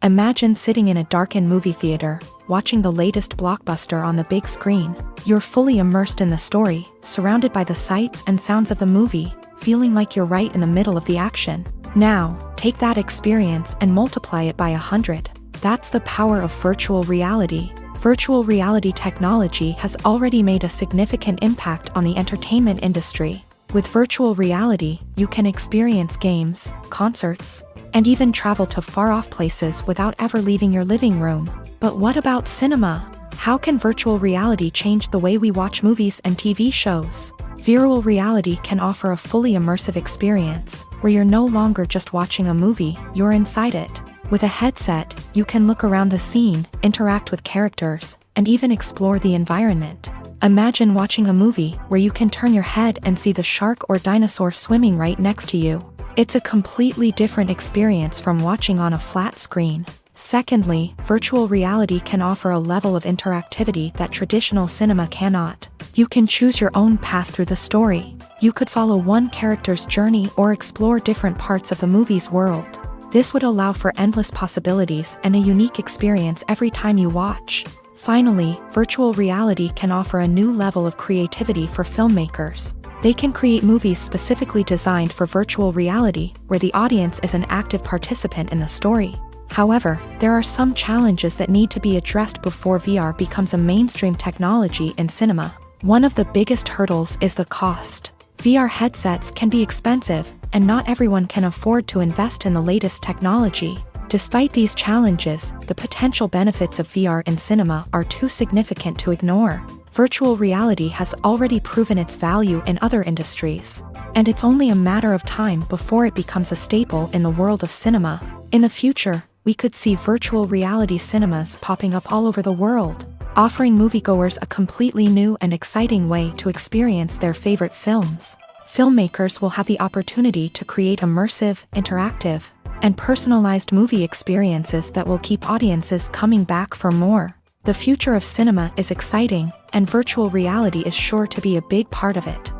Imagine sitting in a darkened movie theater, watching the latest blockbuster on the big screen. You're fully immersed in the story, surrounded by the sights and sounds of the movie, feeling like you're right in the middle of the action. Now, take that experience and multiply it by 100. That's the power of virtual reality. Virtual reality technology has already made a significant impact on the entertainment industry. With virtual reality, you can experience games, concerts, and even travel to far-off places without ever leaving your living room. But what about cinema? How can virtual reality change the way we watch movies and TV shows? Virtual reality can offer a fully immersive experience, where you're no longer just watching a movie, you're inside it. With a headset, you can look around the scene, interact with characters, and even explore the environment. Imagine watching a movie where you can turn your head and see the shark or dinosaur swimming right next to you. It's a completely different experience from watching on a flat screen. Secondly, virtual reality can offer a level of interactivity that traditional cinema cannot. You can choose your own path through the story. You could follow one character's journey or explore different parts of the movie's world. This would allow for endless possibilities and a unique experience every time you watch. Finally, virtual reality can offer a new level of creativity for filmmakers. They can create movies specifically designed for virtual reality, where the audience is an active participant in the story. However, there are some challenges that need to be addressed before VR becomes a mainstream technology in cinema. One of the biggest hurdles is the cost. VR headsets can be expensive, and not everyone can afford to invest in the latest technology. Despite these challenges, the potential benefits of VR in cinema are too significant to ignore. Virtual reality has already proven its value in other industries, and it's only a matter of time before it becomes a staple in the world of cinema. In the future, we could see virtual reality cinemas popping up all over the world, offering moviegoers a completely new and exciting way to experience their favorite films. Filmmakers will have the opportunity to create immersive, interactive, and personalized movie experiences that will keep audiences coming back for more. The future of cinema is exciting, and virtual reality is sure to be a big part of it.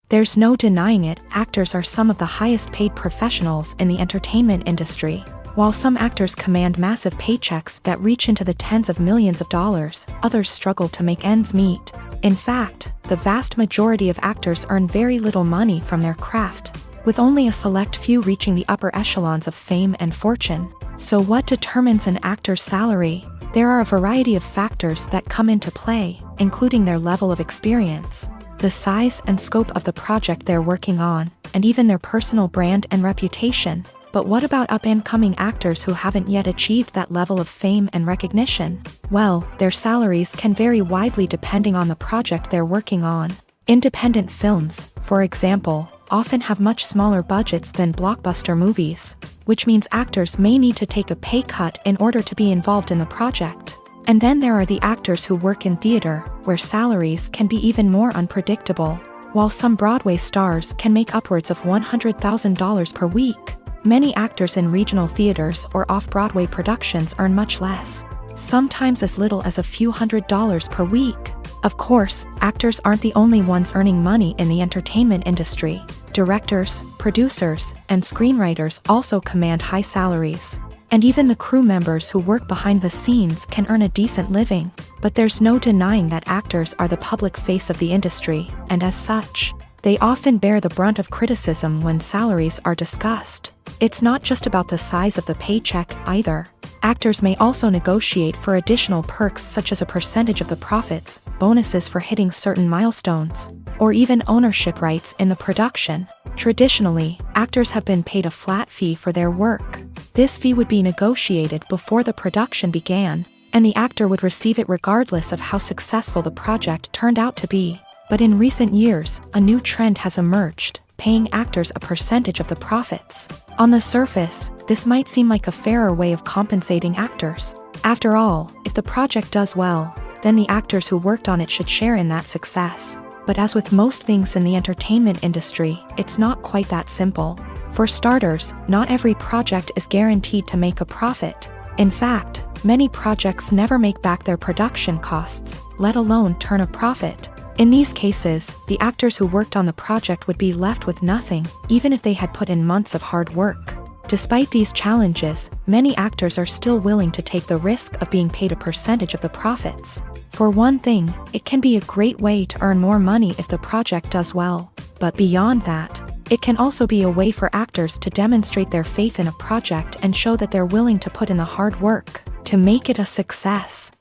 There's no denying it, actors are some of the highest paid professionals in the entertainment industry. While some actors command massive paychecks that reach into the tens of millions of dollars, others struggle to make ends meet. In fact, the vast majority of actors earn very little money from their craft, with only a select few reaching the upper echelons of fame and fortune. So what determines an actor's salary? There are a variety of factors that come into play, including their level of experience, the size and scope of the project they're working on, and even their personal brand and reputation. But what about up-and-coming actors who haven't yet achieved that level of fame and recognition? Well, their salaries can vary widely depending on the project they're working on. Independent films, for example, often have much smaller budgets than blockbuster movies, which means actors may need to take a pay cut in order to be involved in the project. And then there are the actors who work in theater, where salaries can be even more unpredictable. While some Broadway stars can make upwards of $100,000 per week, many actors in regional theaters or off-Broadway productions earn much less, sometimes as little as a few $100s per week. Of course, actors aren't the only ones earning money in the entertainment industry. Directors, producers, and screenwriters also command high salaries. And even the crew members who work behind the scenes can earn a decent living. But there's no denying that actors are the public face of the industry, and as such, they often bear the brunt of criticism when salaries are discussed. It's not just about the size of the paycheck either. Actors may also negotiate for additional perks such as a percentage of the profits, bonuses for hitting certain milestones, or even ownership rights in the production. Traditionally, actors have been paid a flat fee for their work. This fee would be negotiated before the production began, and the actor would receive it regardless of how successful the project turned out to be. But in recent years, a new trend has emerged, paying actors a percentage of the profits. On the surface, this might seem like a fairer way of compensating actors. After all, if the project does well, then the actors who worked on it should share in that success. But as with most things in the entertainment industry, it's not quite that simple. For starters, not every project is guaranteed to make a profit. In fact, many projects never make back their production costs, let alone turn a profit. In these cases, the actors who worked on the project would be left with nothing, even if they had put in months of hard work. Despite these challenges, many actors are still willing to take the risk of being paid a percentage of the profits. For one thing, it can be a great way to earn more money if the project does well. But beyond that, it can also be a way for actors to demonstrate their faith in a project and show that they're willing to put in the hard work to make it a success.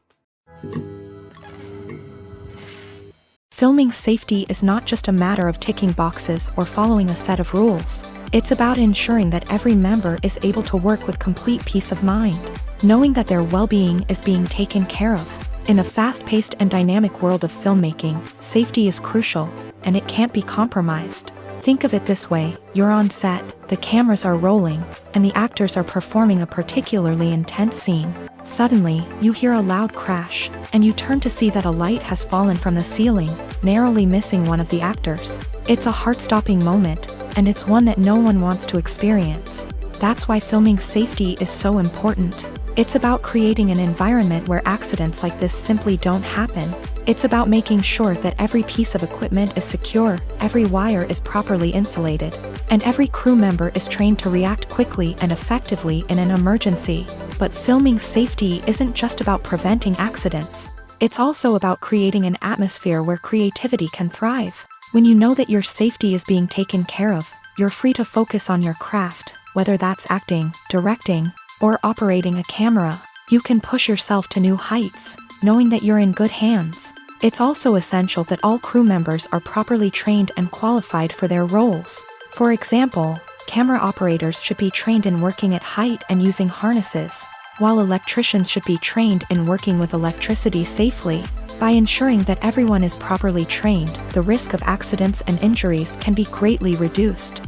Filming safety is not just a matter of ticking boxes or following a set of rules. It's about ensuring that every member is able to work with complete peace of mind, knowing that their well-being is being taken care of. In a fast-paced and dynamic world of filmmaking, safety is crucial, and it can't be compromised. Think of it this way: you're on set, the cameras are rolling, and the actors are performing a particularly intense scene. Suddenly, you hear a loud crash, and you turn to see that a light has fallen from the ceiling, narrowly missing one of the actors. It's a heart-stopping moment, and it's one that no one wants to experience. That's why filming safety is so important. It's about creating an environment where accidents like this simply don't happen. It's about making sure that every piece of equipment is secure, every wire is properly insulated, and every crew member is trained to react quickly and effectively in an emergency. But filming safety isn't just about preventing accidents. It's also about creating an atmosphere where creativity can thrive. When you know that your safety is being taken care of, you're free to focus on your craft, whether that's acting, directing, or operating a camera. You can push yourself to new heights, knowing that you're in good hands. It's also essential that all crew members are properly trained and qualified for their roles. For example, camera operators should be trained in working at height and using harnesses, while electricians should be trained in working with electricity safely. By ensuring that everyone is properly trained, the risk of accidents and injuries can be greatly reduced.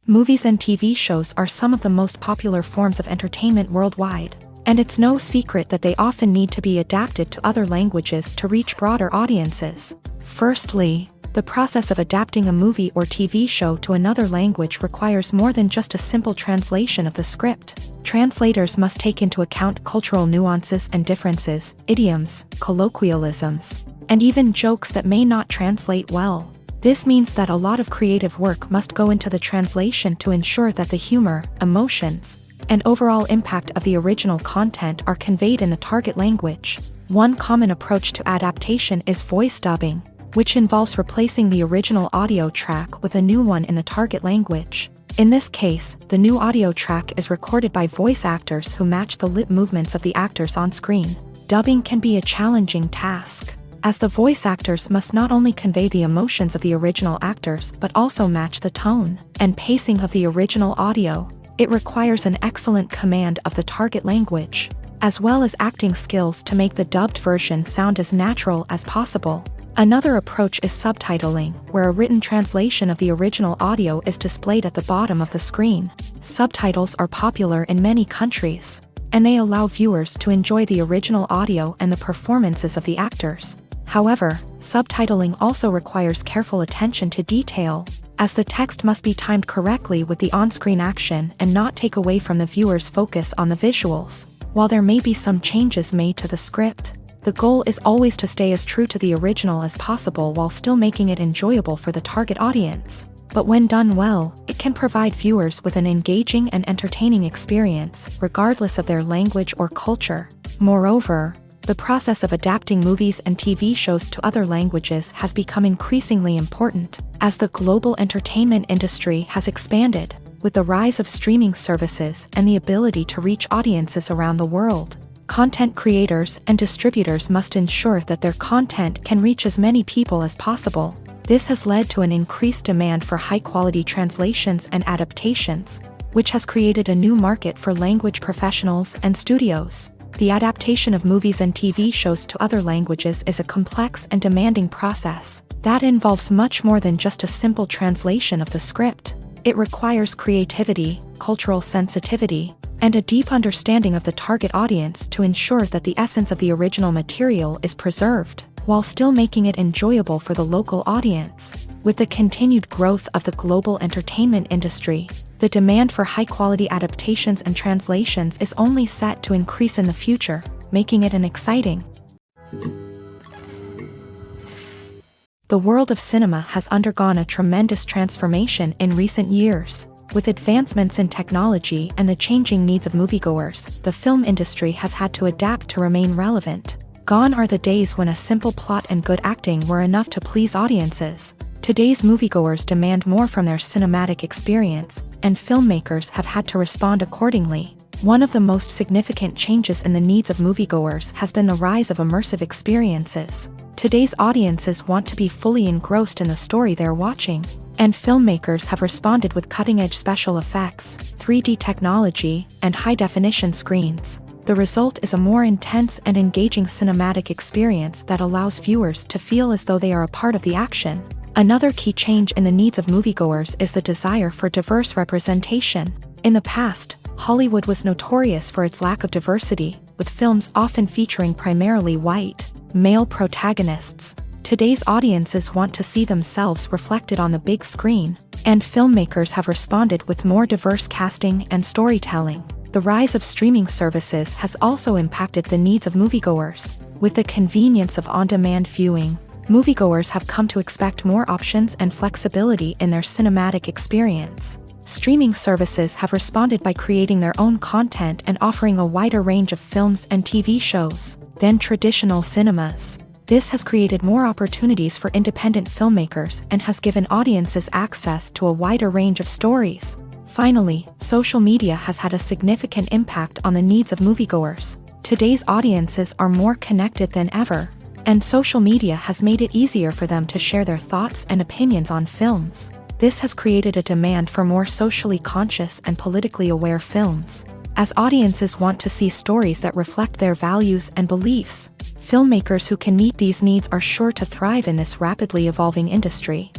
Movies and TV shows are some of the most popular forms of entertainment worldwide, and it's no secret that they often need to be adapted to other languages to reach broader audiences. Firstly, the process of adapting a movie or TV show to another language requires more than just a simple translation of the script. Translators must take into account cultural nuances and differences, idioms, colloquialisms, and even jokes that may not translate well. This means that a lot of creative work must go into the translation to ensure that the humor, emotions, and overall impact of the original content are conveyed in the target language. One common approach to adaptation is voice dubbing, which involves replacing the original audio track with a new one in the target language. In this case, the new audio track is recorded by voice actors who match the lip movements of the actors on screen. Dubbing can be a challenging task, as the voice actors must not only convey the emotions of the original actors but also match the tone and pacing of the original audio. It requires an excellent command of the target language, as well as acting skills to make the dubbed version sound as natural as possible. Another approach is subtitling, where a written translation of the original audio is displayed at the bottom of the screen. Subtitles are popular in many countries, and they allow viewers to enjoy the original audio and the performances of the actors. However, subtitling also requires careful attention to detail, as the text must be timed correctly with the on-screen action and not take away from the viewer's focus on the visuals. While there may be some changes made to the script, the goal is always to stay as true to the original as possible while still making it enjoyable for the target audience. But when done well, it can provide viewers with an engaging and entertaining experience, regardless of their language or culture. Moreover, the process of adapting movies and TV shows to other languages has become increasingly important, as the global entertainment industry has expanded, with the rise of streaming services and the ability to reach audiences around the world. Content creators and distributors must ensure that their content can reach as many people as possible. This has led to an increased demand for high-quality translations and adaptations, which has created a new market for language professionals and studios. The adaptation of movies and TV shows to other languages is a complex and demanding process that involves much more than just a simple translation of the script. It requires creativity, cultural sensitivity, and a deep understanding of the target audience to ensure that the essence of the original material is preserved, while still making it enjoyable for the local audience. With the continued growth of the global entertainment industry, the demand for high-quality adaptations and translations is only set to increase in the future, making it an exciting. The world of cinema has undergone a tremendous transformation in recent years. With advancements in technology and the changing needs of moviegoers, the film industry has had to adapt to remain relevant. Gone are the days when a simple plot and good acting were enough to please audiences. Today's moviegoers demand more from their cinematic experience, and filmmakers have had to respond accordingly. One of the most significant changes in the needs of moviegoers has been the rise of immersive experiences. Today's audiences want to be fully engrossed in the story they're watching, and filmmakers have responded with cutting-edge special effects, 3D technology, and high-definition screens. The result is a more intense and engaging cinematic experience that allows viewers to feel as though they are a part of the action. Another key change in the needs of moviegoers is the desire for diverse representation. In the past, Hollywood was notorious for its lack of diversity, with films often featuring primarily white, male protagonists. Today's audiences want to see themselves reflected on the big screen, and filmmakers have responded with more diverse casting and storytelling. The rise of streaming services has also impacted the needs of moviegoers. With the convenience of on-demand viewing, moviegoers have come to expect more options and flexibility in their cinematic experience. Streaming services have responded by creating their own content and offering a wider range of films and TV shows than traditional cinemas. This has created more opportunities for independent filmmakers and has given audiences access to a wider range of stories. Finally, social media has had a significant impact on the needs of moviegoers. Today's audiences are more connected than ever, and social media has made it easier for them to share their thoughts and opinions on films. This has created a demand for more socially conscious and politically aware films. As audiences want to see stories that reflect their values and beliefs, filmmakers who can meet these needs are sure to thrive in this rapidly evolving industry.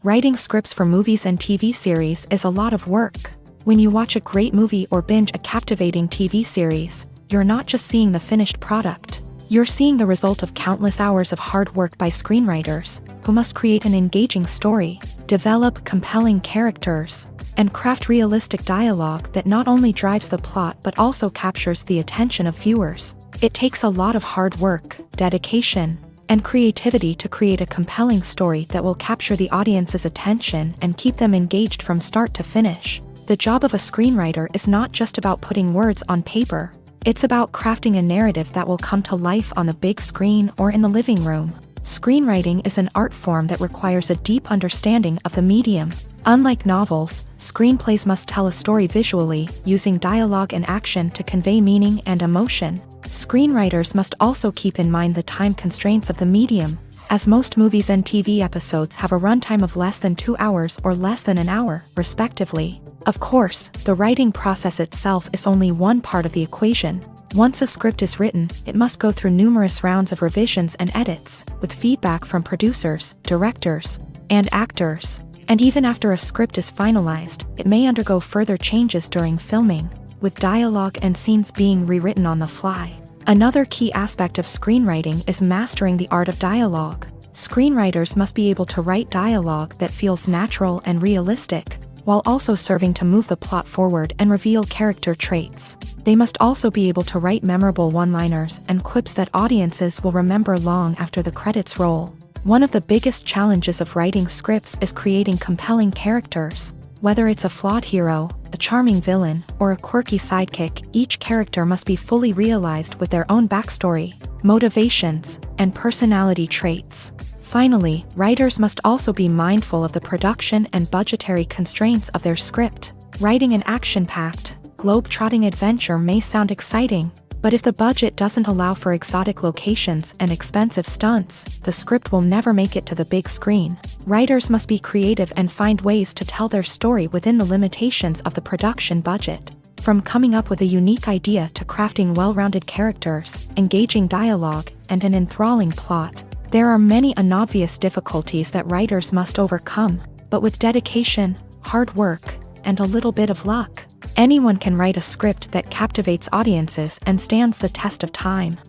Writing scripts for movies and TV series is a lot of work. When you watch a great movie or binge a captivating TV series, you're not just seeing the finished product. You're seeing the result of countless hours of hard work by screenwriters, who must create an engaging story, develop compelling characters, and craft realistic dialogue that not only drives the plot but also captures the attention of viewers. It takes a lot of hard work, dedication, and creativity to create a compelling story that will capture the audience's attention and keep them engaged from start to finish. The job of a screenwriter is not just about putting words on paper. It's about crafting a narrative that will come to life on the big screen or in the living room. Screenwriting is an art form that requires a deep understanding of the medium. Unlike novels, screenplays must tell a story visually, using dialogue and action to convey meaning and emotion. Screenwriters must also keep in mind the time constraints of the medium, as most movies and TV episodes have a runtime of less than 2 hours or less than an hour, respectively. Of course, the writing process itself is only one part of the equation. Once a script is written, it must go through numerous rounds of revisions and edits, with feedback from producers, directors, and actors. And even after a script is finalized, it may undergo further changes during filming, with dialogue and scenes being rewritten on the fly. Another key aspect of screenwriting is mastering the art of dialogue. Screenwriters must be able to write dialogue that feels natural and realistic, while also serving to move the plot forward and reveal character traits. They must also be able to write memorable one-liners and quips that audiences will remember long after the credits roll. One of the biggest challenges of writing scripts is creating compelling characters. Whether it's a flawed hero, a charming villain, or a quirky sidekick, each character must be fully realized with their own backstory, motivations, and personality traits. Finally, writers must also be mindful of the production and budgetary constraints of their script. Writing an action-packed, globe-trotting adventure may sound exciting, but if the budget doesn't allow for exotic locations and expensive stunts, the script will never make it to the big screen. Writers must be creative and find ways to tell their story within the limitations of the production budget. From coming up with a unique idea to crafting well-rounded characters, engaging dialogue, and an enthralling plot, there are many unobvious difficulties that writers must overcome, but with dedication, hard work, and a little bit of luck, anyone can write a script that captivates audiences and stands the test of time.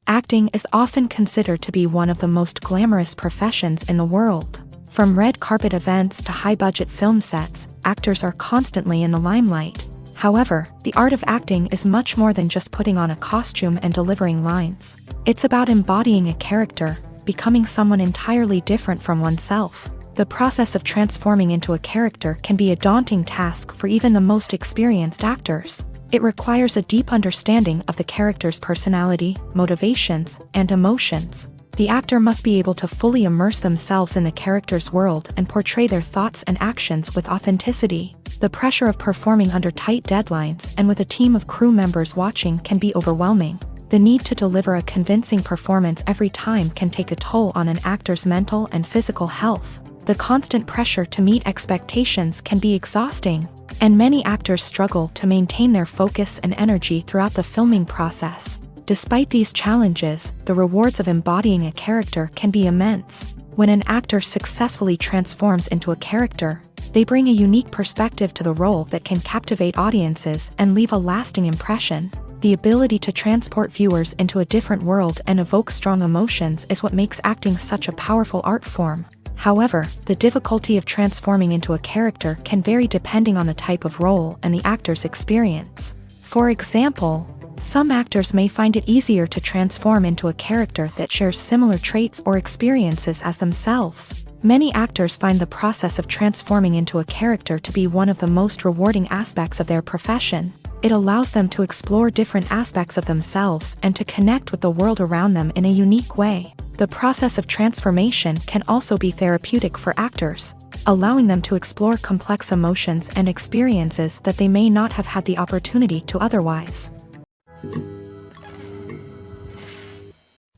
Acting is often considered to be one of the most glamorous professions in the world. From red carpet events to high-budget film sets, actors are constantly in the limelight. However, the art of acting is much more than just putting on a costume and delivering lines. It's about embodying a character, becoming someone entirely different from oneself. The process of transforming into a character can be a daunting task for even the most experienced actors. It requires a deep understanding of the character's personality, motivations, and emotions. The actor must be able to fully immerse themselves in the character's world and portray their thoughts and actions with authenticity. The pressure of performing under tight deadlines and with a team of crew members watching can be overwhelming. The need to deliver a convincing performance every time can take a toll on an actor's mental and physical health. The constant pressure to meet expectations can be exhausting, and many actors struggle to maintain their focus and energy throughout the filming process. Despite these challenges, the rewards of embodying a character can be immense. When an actor successfully transforms into a character, they bring a unique perspective to the role that can captivate audiences and leave a lasting impression. The ability to transport viewers into a different world and evoke strong emotions is what makes acting such a powerful art form. However, the difficulty of transforming into a character can vary depending on the type of role and the actor's experience. For example, Some actors may find it easier to transform into a character that shares similar traits or experiences as themselves. Many actors find the process of transforming into a character to be one of the most rewarding aspects of their profession. It allows them to explore different aspects of themselves and to connect with the world around them in a unique way. The process of transformation can also be therapeutic for actors, allowing them to explore complex emotions and experiences that they may not have had the opportunity to otherwise.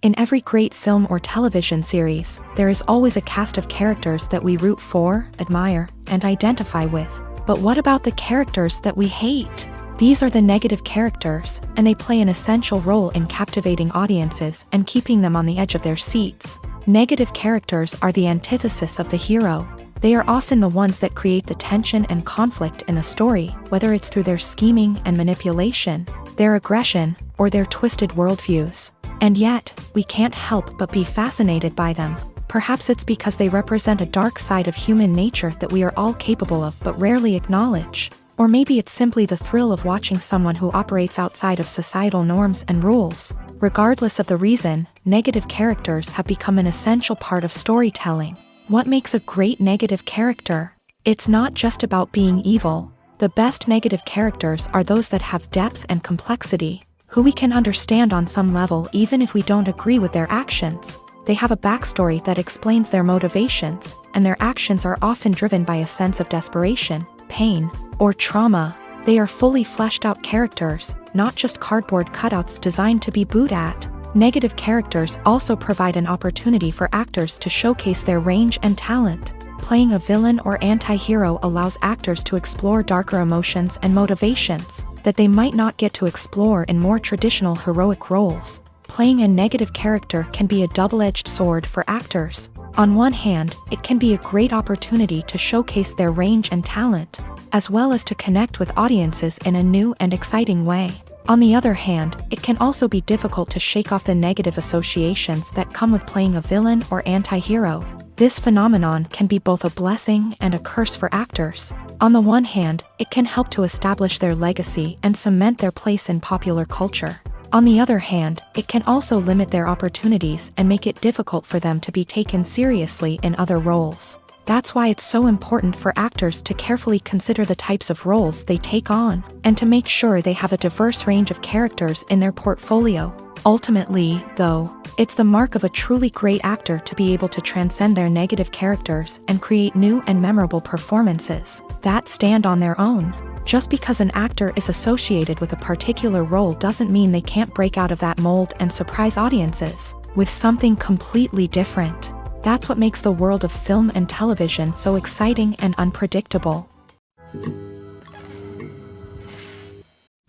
In every great film or television series, there is always a cast of characters that we root for, admire, and identify with. But what about the characters that we hate? These are the negative characters, and they play an essential role in captivating audiences and keeping them on the edge of their seats. Negative characters are the antithesis of the hero. They are often the ones that create the tension and conflict in the story, whether it's through their scheming and manipulation, their aggression, or their twisted worldviews. And yet, we can't help but be fascinated by them. Perhaps it's because they represent a dark side of human nature that we are all capable of but rarely acknowledge. Or maybe it's simply the thrill of watching someone who operates outside of societal norms and rules. Regardless of the reason, negative characters have become an essential part of storytelling. What makes a great negative character? It's not just about being evil. The best negative characters are those that have depth and complexity, who we can understand on some level even if we don't agree with their actions. They have a backstory that explains their motivations, and their actions are often driven by a sense of desperation, pain, or trauma. They are fully fleshed out characters, not just cardboard cutouts designed to be booed at. Negative characters also provide an opportunity for actors to showcase their range and talent. Playing a villain or anti-hero allows actors to explore darker emotions and motivations that they might not get to explore in more traditional heroic roles. Playing a negative character can be a double-edged sword for actors. On one hand, it can be a great opportunity to showcase their range and talent, as well as to connect with audiences in a new and exciting way. On the other hand, it can also be difficult to shake off the negative associations that come with playing a villain or anti-hero. This phenomenon can be both a blessing and a curse for actors. On the one hand, it can help to establish their legacy and cement their place in popular culture. On the other hand, it can also limit their opportunities and make it difficult for them to be taken seriously in other roles. That's why it's so important for actors to carefully consider the types of roles they take on, and to make sure they have a diverse range of characters in their portfolio. Ultimately, though, it's the mark of a truly great actor to be able to transcend their negative characters and create new and memorable performances that stand on their own. Just because an actor is associated with a particular role doesn't mean they can't break out of that mold and surprise audiences with something completely different. That's what makes the world of film and television so exciting and unpredictable.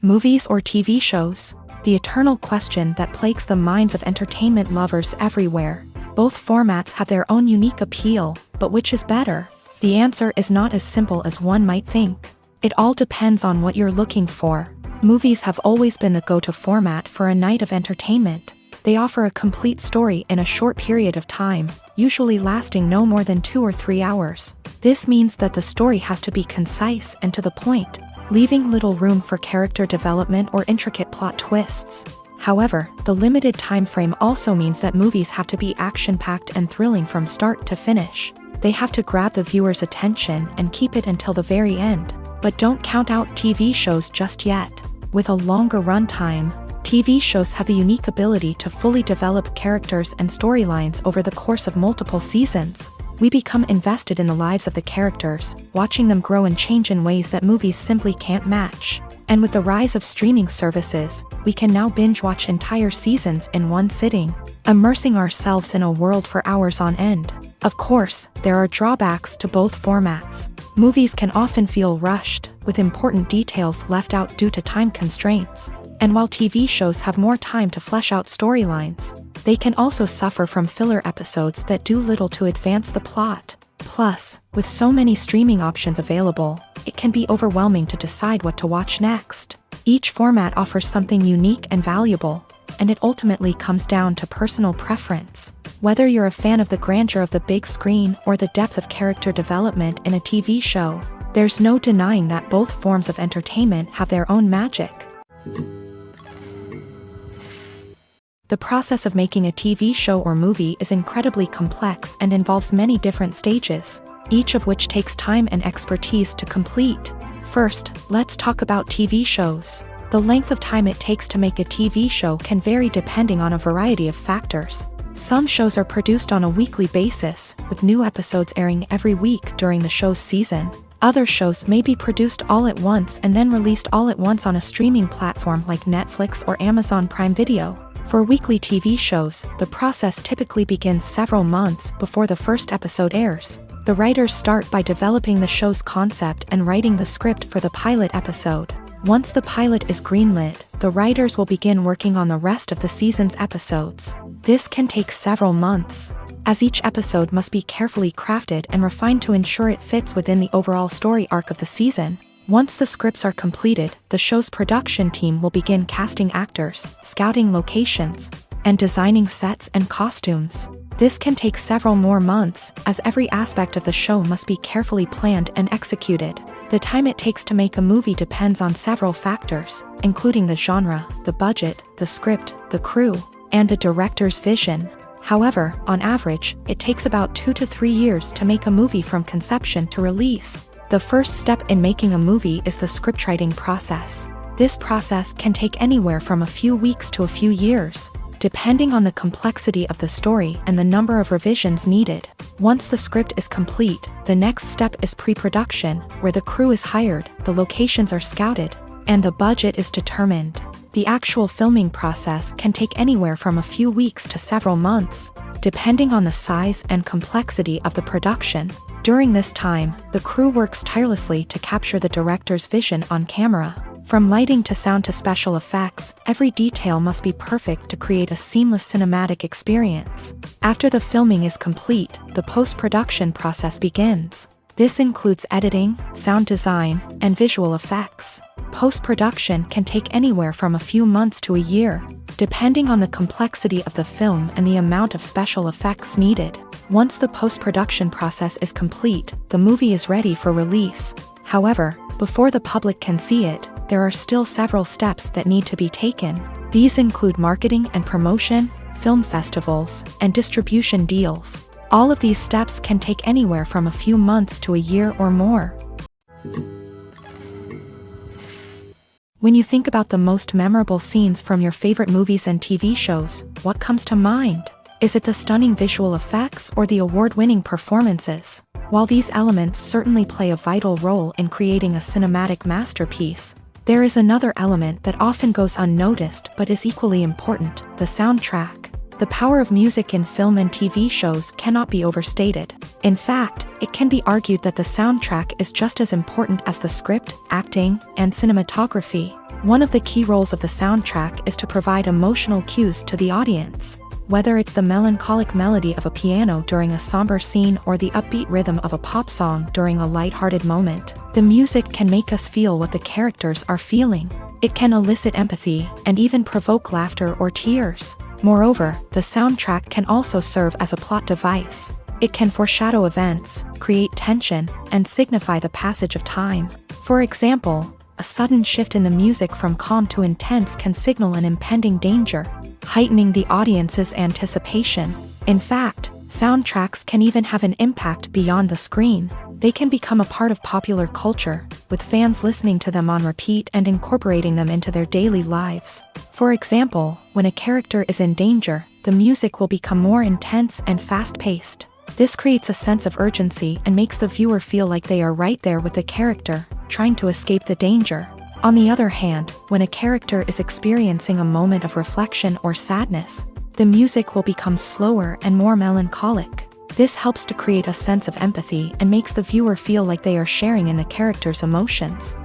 Movies or TV shows? The eternal question that plagues the minds of entertainment lovers everywhere. Both formats have their own unique appeal, but which is better? The answer is not as simple as one might think. It all depends on what you're looking for. Movies have always been the go-to format for a night of entertainment. They offer a complete story in a short period of time, usually lasting no more than 2 or 3 hours. This means that the story has to be concise and to the point, leaving little room for character development or intricate plot twists. However, the limited time frame also means that movies have to be action-packed and thrilling from start to finish. They have to grab the viewer's attention and keep it until the very end. But don't count out TV shows just yet. With a longer runtime, TV shows have the unique ability to fully develop characters and storylines over the course of multiple seasons. We become invested in the lives of the characters, watching them grow and change in ways that movies simply can't match. And with the rise of streaming services, we can now binge-watch entire seasons in one sitting, immersing ourselves in a world for hours on end. Of course, there are drawbacks to both formats. Movies can often feel rushed, with important details left out due to time constraints. And while TV shows have more time to flesh out storylines, they can also suffer from filler episodes that do little to advance the plot. Plus, with so many streaming options available, it can be overwhelming to decide what to watch next. Each format offers something unique and valuable, and it ultimately comes down to personal preference. Whether you're a fan of the grandeur of the big screen or the depth of character development in a TV show, there's no denying that both forms of entertainment have their own magic. The process of making a TV show or movie is incredibly complex and involves many different stages, each of which takes time and expertise to complete. First, let's talk about TV shows. The length of time it takes to make a TV show can vary depending on a variety of factors. Some shows are produced on a weekly basis, with new episodes airing every week during the show's season. Other shows may be produced all at once and then released all at once on a streaming platform like Netflix or Amazon Prime Video. For weekly TV shows, the process typically begins several months before the first episode airs. The writers start by developing the show's concept and writing the script for the pilot episode. Once the pilot is greenlit, the writers will begin working on the rest of the season's episodes. This can take several months, as each episode must be carefully crafted and refined to ensure it fits within the overall story arc of the season. Once the scripts are completed, the show's production team will begin casting actors, scouting locations, and designing sets and costumes. This can take several more months, as every aspect of the show must be carefully planned and executed. The time it takes to make a movie depends on several factors, including the genre, the budget, the script, the crew, and the director's vision. However, on average, it takes about 2 to 3 years to make a movie from conception to release. The first step in making a movie is the scriptwriting process. This process can take anywhere from a few weeks to a few years, depending on the complexity of the story and the number of revisions needed. Once the script is complete, the next step is pre-production, where the crew is hired, the locations are scouted, and the budget is determined. The actual filming process can take anywhere from a few weeks to several months, depending on the size and complexity of the production. During this time, the crew works tirelessly to capture the director's vision on camera. From lighting to sound to special effects, every detail must be perfect to create a seamless cinematic experience. After the filming is complete, the post-production process begins. This includes editing, sound design, and visual effects. Post-production can take anywhere from a few months to a year, depending on the complexity of the film and the amount of special effects needed. Once the post-production process is complete, the movie is ready for release. However, before the public can see it, there are still several steps that need to be taken. These include marketing and promotion, film festivals, and distribution deals. All of these steps can take anywhere from a few months to a year or more. When you think about the most memorable scenes from your favorite movies and TV shows, what comes to mind? Is it the stunning visual effects or the award-winning performances? While these elements certainly play a vital role in creating a cinematic masterpiece, there is another element that often goes unnoticed but is equally important: the soundtrack. The power of music in film and TV shows cannot be overstated. In fact, it can be argued that the soundtrack is just as important as the script, acting, and cinematography. One of the key roles of the soundtrack is to provide emotional cues to the audience. Whether it's the melancholic melody of a piano during a somber scene or the upbeat rhythm of a pop song during a lighthearted moment, the music can make us feel what the characters are feeling. It can elicit empathy and even provoke laughter or tears. Moreover, the soundtrack can also serve as a plot device. It can foreshadow events, create tension, and signify the passage of time. For example, a sudden shift in the music from calm to intense can signal an impending danger, heightening the audience's anticipation. In fact, soundtracks can even have an impact beyond the screen. They can become a part of popular culture, with fans listening to them on repeat and incorporating them into their daily lives. For example, when a character is in danger, the music will become more intense and fast-paced. This creates a sense of urgency and makes the viewer feel like they are right there with the character, trying to escape the danger. On the other hand, when a character is experiencing a moment of reflection or sadness, the music will become slower and more melancholic. This helps to create a sense of empathy and makes the viewer feel like they are sharing in the character's emotions.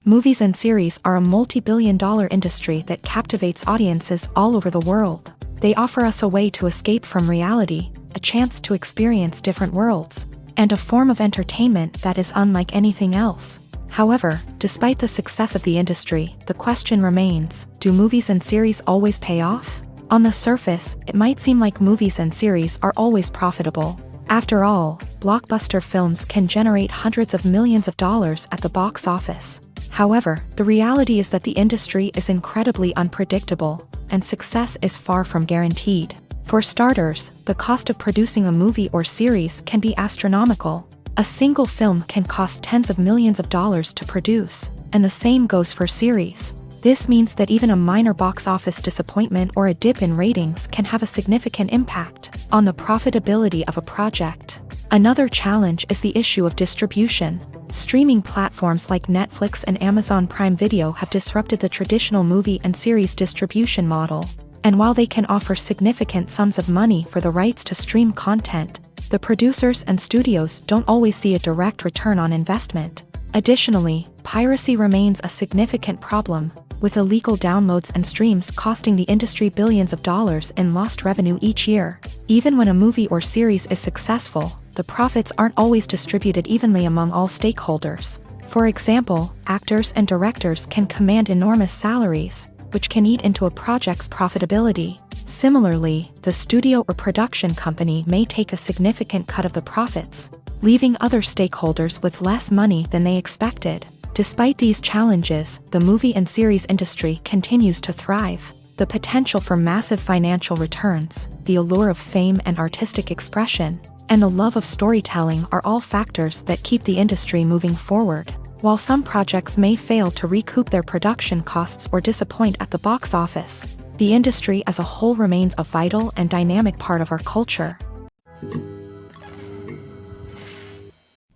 Movies and series are a multi-billion-dollar industry that captivates audiences all over the world. They offer us a way to escape from reality, a chance to experience different worlds, and a form of entertainment that is unlike anything else. However, despite the success of the industry, the question remains: do movies and series always pay off? On the surface, it might seem like movies and series are always profitable. After all, blockbuster films can generate hundreds of millions of dollars at the box office. However, the reality is that the industry is incredibly unpredictable, and success is far from guaranteed. For starters, the cost of producing a movie or series can be astronomical. A single film can cost tens of millions of dollars to produce, and the same goes for series. This means that even a minor box office disappointment or a dip in ratings can have a significant impact on the profitability of a project. Another challenge is the issue of distribution. Streaming platforms like Netflix and Amazon Prime Video have disrupted the traditional movie and series distribution model. And while they can offer significant sums of money for the rights to stream content, the producers and studios don't always see a direct return on investment. Additionally, piracy remains a significant problem, with illegal downloads and streams costing the industry billions of dollars in lost revenue each year. Even when a movie or series is successful, the profits aren't always distributed evenly among all stakeholders. For example, actors and directors can command enormous salaries, which can eat into a project's profitability. Similarly, the studio or production company may take a significant cut of the profits, leaving other stakeholders with less money than they expected. Despite these challenges, the movie and series industry continues to thrive. The potential for massive financial returns, the allure of fame and artistic expression, and the love of storytelling are all factors that keep the industry moving forward. While some projects may fail to recoup their production costs or disappoint at the box office, the industry as a whole remains a vital and dynamic part of our culture.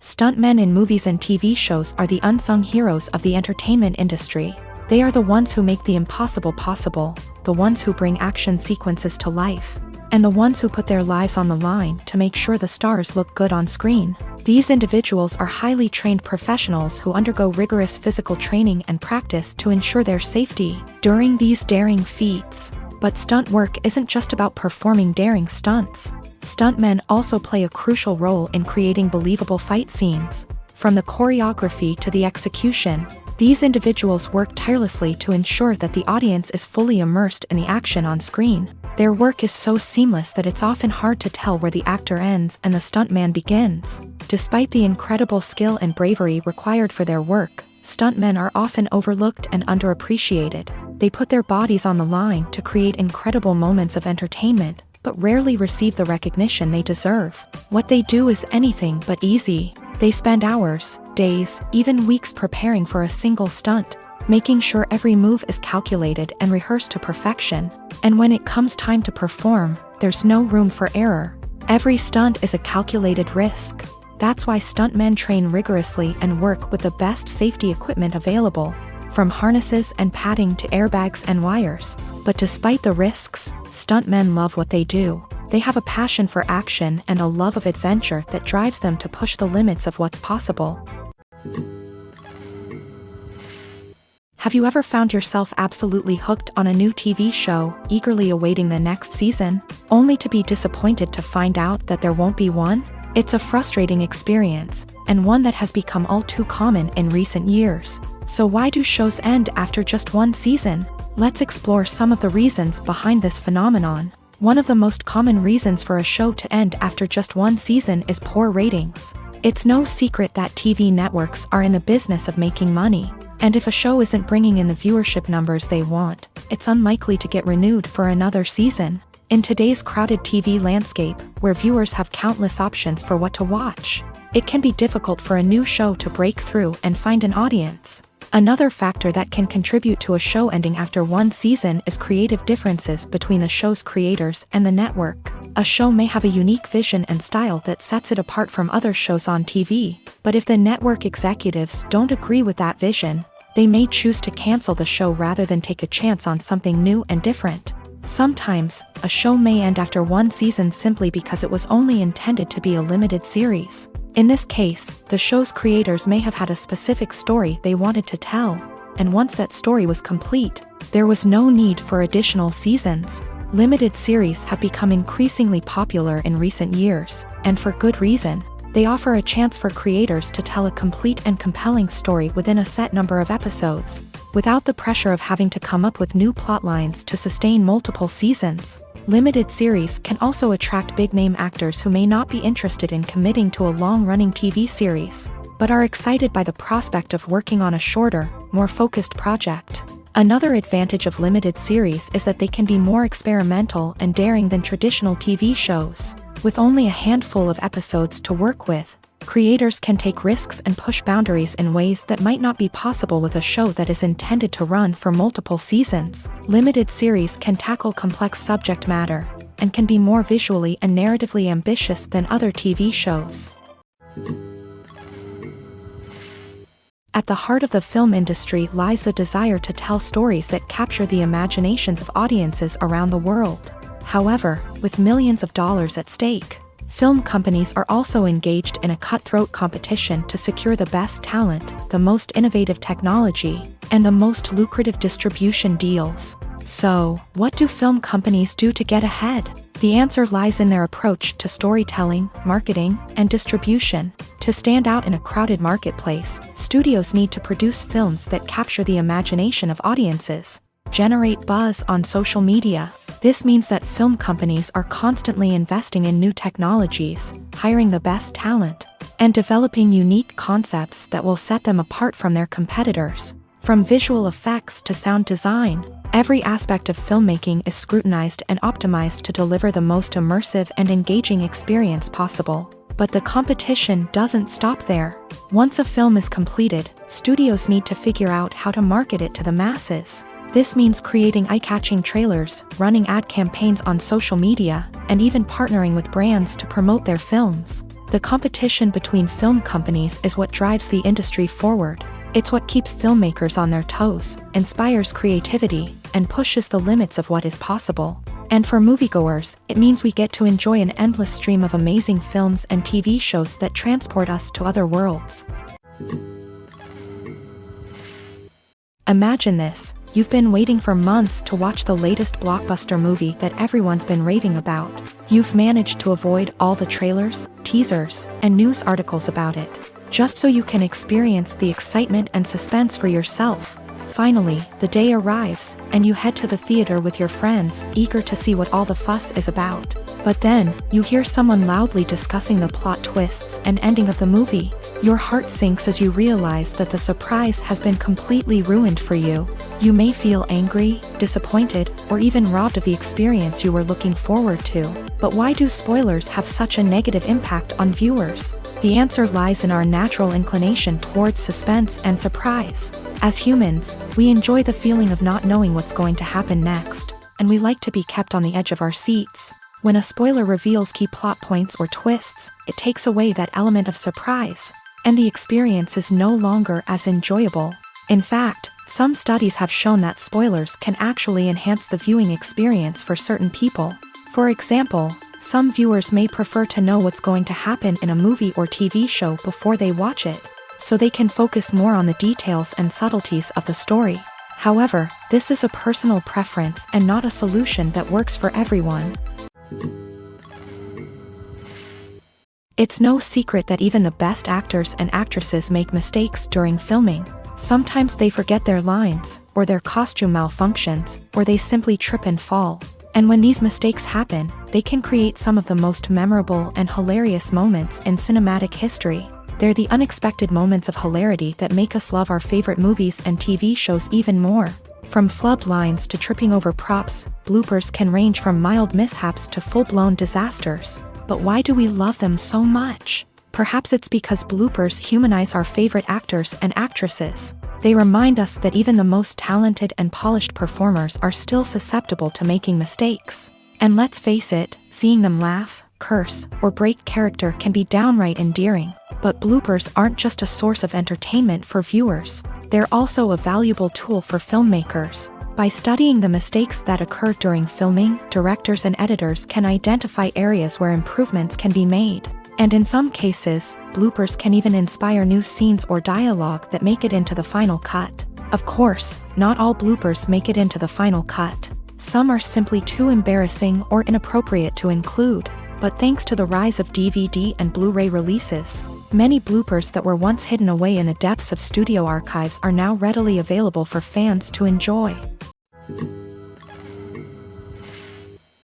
Stuntmen in movies and TV shows are the unsung heroes of the entertainment industry. They are the ones who make the impossible possible, the ones who bring action sequences to life, and the ones who put their lives on the line to make sure the stars look good on screen. These individuals are highly trained professionals who undergo rigorous physical training and practice to ensure their safety during these daring feats. But stunt work isn't just about performing daring stunts. Stuntmen also play a crucial role in creating believable fight scenes. From the choreography to the execution, these individuals work tirelessly to ensure that the audience is fully immersed in the action on screen. Their work is so seamless that it's often hard to tell where the actor ends and the stuntman begins. Despite the incredible skill and bravery required for their work, stuntmen are often overlooked and underappreciated. They put their bodies on the line to create incredible moments of entertainment, but rarely receive the recognition they deserve. What they do is anything but easy. They spend hours, days, even weeks preparing for a single stunt, making sure every move is calculated and rehearsed to perfection. And when it comes time to perform, there's no room for error. Every stunt is a calculated risk. That's why stuntmen train rigorously and work with the best safety equipment available, from harnesses and padding to airbags and wires. But despite the risks, stuntmen love what they do. They have a passion for action and a love of adventure that drives them to push the limits of what's possible. Have you ever found yourself absolutely hooked on a new TV show, eagerly awaiting the next season, only to be disappointed to find out that there won't be one? It's a frustrating experience, and one that has become all too common in recent years. So why do shows end after just one season? Let's explore some of the reasons behind this phenomenon. One of the most common reasons for a show to end after just one season is poor ratings. It's no secret that TV networks are in the business of making money, and if a show isn't bringing in the viewership numbers they want, it's unlikely to get renewed for another season. In today's crowded TV landscape, where viewers have countless options for what to watch, it can be difficult for a new show to break through and find an audience. Another factor that can contribute to a show ending after one season is creative differences between the show's creators and the network. A show may have a unique vision and style that sets it apart from other shows on TV, but if the network executives don't agree with that vision, they may choose to cancel the show rather than take a chance on something new and different. Sometimes, a show may end after one season simply because it was only intended to be a limited series. In this case, the show's creators may have had a specific story they wanted to tell, and once that story was complete, there was no need for additional seasons. Limited series have become increasingly popular in recent years, and for good reason. They offer a chance for creators to tell a complete and compelling story within a set number of episodes, without the pressure of having to come up with new plotlines to sustain multiple seasons. Limited series can also attract big-name actors who may not be interested in committing to a long-running TV series, but are excited by the prospect of working on a shorter, more focused project. Another advantage of limited series is that they can be more experimental and daring than traditional TV shows. With only a handful of episodes to work with, creators can take risks and push boundaries in ways that might not be possible with a show that is intended to run for multiple seasons. Limited series can tackle complex subject matter and can be more visually and narratively ambitious than other TV shows. At the heart of the film industry lies the desire to tell stories that capture the imaginations of audiences around the world. However, with millions of dollars at stake, film companies are also engaged in a cutthroat competition to secure the best talent, the most innovative technology, and the most lucrative distribution deals. So, what do film companies do to get ahead? The answer lies in their approach to storytelling, marketing, and distribution. To stand out in a crowded marketplace, studios need to produce films that capture the imagination of audiences, generate buzz on social media. This means that film companies are constantly investing in new technologies, hiring the best talent, and developing unique concepts that will set them apart from their competitors. From visual effects to sound design, every aspect of filmmaking is scrutinized and optimized to deliver the most immersive and engaging experience possible. But the competition doesn't stop there. Once a film is completed, studios need to figure out how to market it to the masses. This means creating eye-catching trailers, running ad campaigns on social media, and even partnering with brands to promote their films. The competition between film companies is what drives the industry forward. It's what keeps filmmakers on their toes, inspires creativity, and pushes the limits of what is possible. And for moviegoers, it means we get to enjoy an endless stream of amazing films and TV shows that transport us to other worlds. Imagine this. You've been waiting for months to watch the latest blockbuster movie that everyone's been raving about. You've managed to avoid all the trailers, teasers, and news articles about it, just so you can experience the excitement and suspense for yourself. Finally, the day arrives, and you head to the theater with your friends, eager to see what all the fuss is about. But then, you hear someone loudly discussing the plot twists and ending of the movie. Your heart sinks as you realize that the surprise has been completely ruined for you. You may feel angry, disappointed, or even robbed of the experience you were looking forward to. But why do spoilers have such a negative impact on viewers? The answer lies in our natural inclination towards suspense and surprise. As humans, we enjoy the feeling of not knowing what's going to happen next, and we like to be kept on the edge of our seats. When a spoiler reveals key plot points or twists, it takes away that element of surprise, and the experience is no longer as enjoyable. In fact, some studies have shown that spoilers can actually enhance the viewing experience for certain people. For example, some viewers may prefer to know what's going to happen in a movie or TV show before they watch it, so they can focus more on the details and subtleties of the story. However, this is a personal preference and not a solution that works for everyone. It's no secret that even the best actors and actresses make mistakes during filming. Sometimes they forget their lines, or their costume malfunctions, or they simply trip and fall. And when these mistakes happen, they can create some of the most memorable and hilarious moments in cinematic history. They're the unexpected moments of hilarity that make us love our favorite movies and TV shows even more. From flubbed lines to tripping over props, bloopers can range from mild mishaps to full-blown disasters. But why do we love them so much? Perhaps it's because bloopers humanize our favorite actors and actresses. They remind us that even the most talented and polished performers are still susceptible to making mistakes. And let's face it, seeing them laugh, curse, or break character can be downright endearing. But bloopers aren't just a source of entertainment for viewers. They're also a valuable tool for filmmakers. By studying the mistakes that occur during filming, directors and editors can identify areas where improvements can be made. And in some cases, bloopers can even inspire new scenes or dialogue that make it into the final cut. Of course, not all bloopers make it into the final cut. Some are simply too embarrassing or inappropriate to include. But thanks to the rise of DVD and Blu-ray releases, many bloopers that were once hidden away in the depths of studio archives are now readily available for fans to enjoy.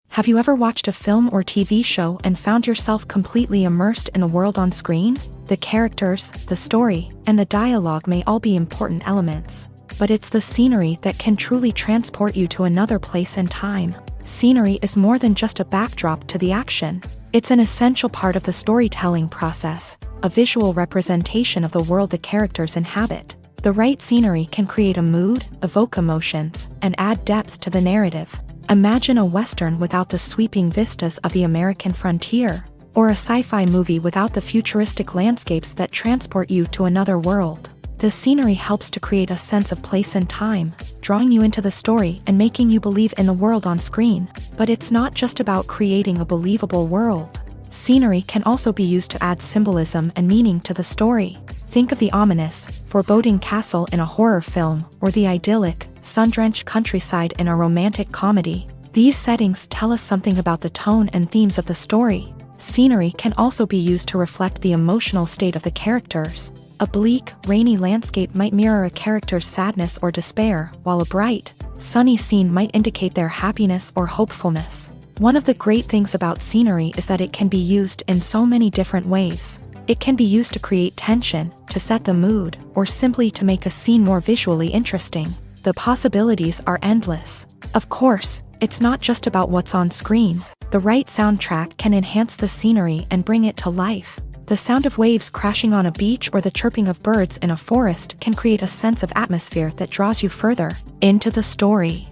Have you ever watched a film or TV show and found yourself completely immersed in the world on screen? The characters, the story, and the dialogue may all be important elements, but it's the scenery that can truly transport you to another place and time. Scenery is more than just a backdrop to the action. It's an essential part of the storytelling process, a visual representation of the world the characters inhabit. The right scenery can create a mood, evoke emotions, and add depth to the narrative. Imagine a Western without the sweeping vistas of the American frontier, or a sci-fi movie without the futuristic landscapes that transport you to another world. The scenery helps to create a sense of place and time, drawing you into the story and making you believe in the world on screen. But it's not just about creating a believable world. Scenery can also be used to add symbolism and meaning to the story. Think of the ominous, foreboding castle in a horror film, or the idyllic, sun-drenched countryside in a romantic comedy. These settings tell us something about the tone and themes of the story. Scenery can also be used to reflect the emotional state of the characters. A bleak, rainy landscape might mirror a character's sadness or despair, while a bright, sunny scene might indicate their happiness or hopefulness. One of the great things about scenery is that it can be used in so many different ways. It can be used to create tension, to set the mood, or simply to make a scene more visually interesting. The possibilities are endless. Of course, it's not just about what's on screen. The right soundtrack can enhance the scenery and bring it to life. The sound of waves crashing on a beach or the chirping of birds in a forest can create a sense of atmosphere that draws you further into the story.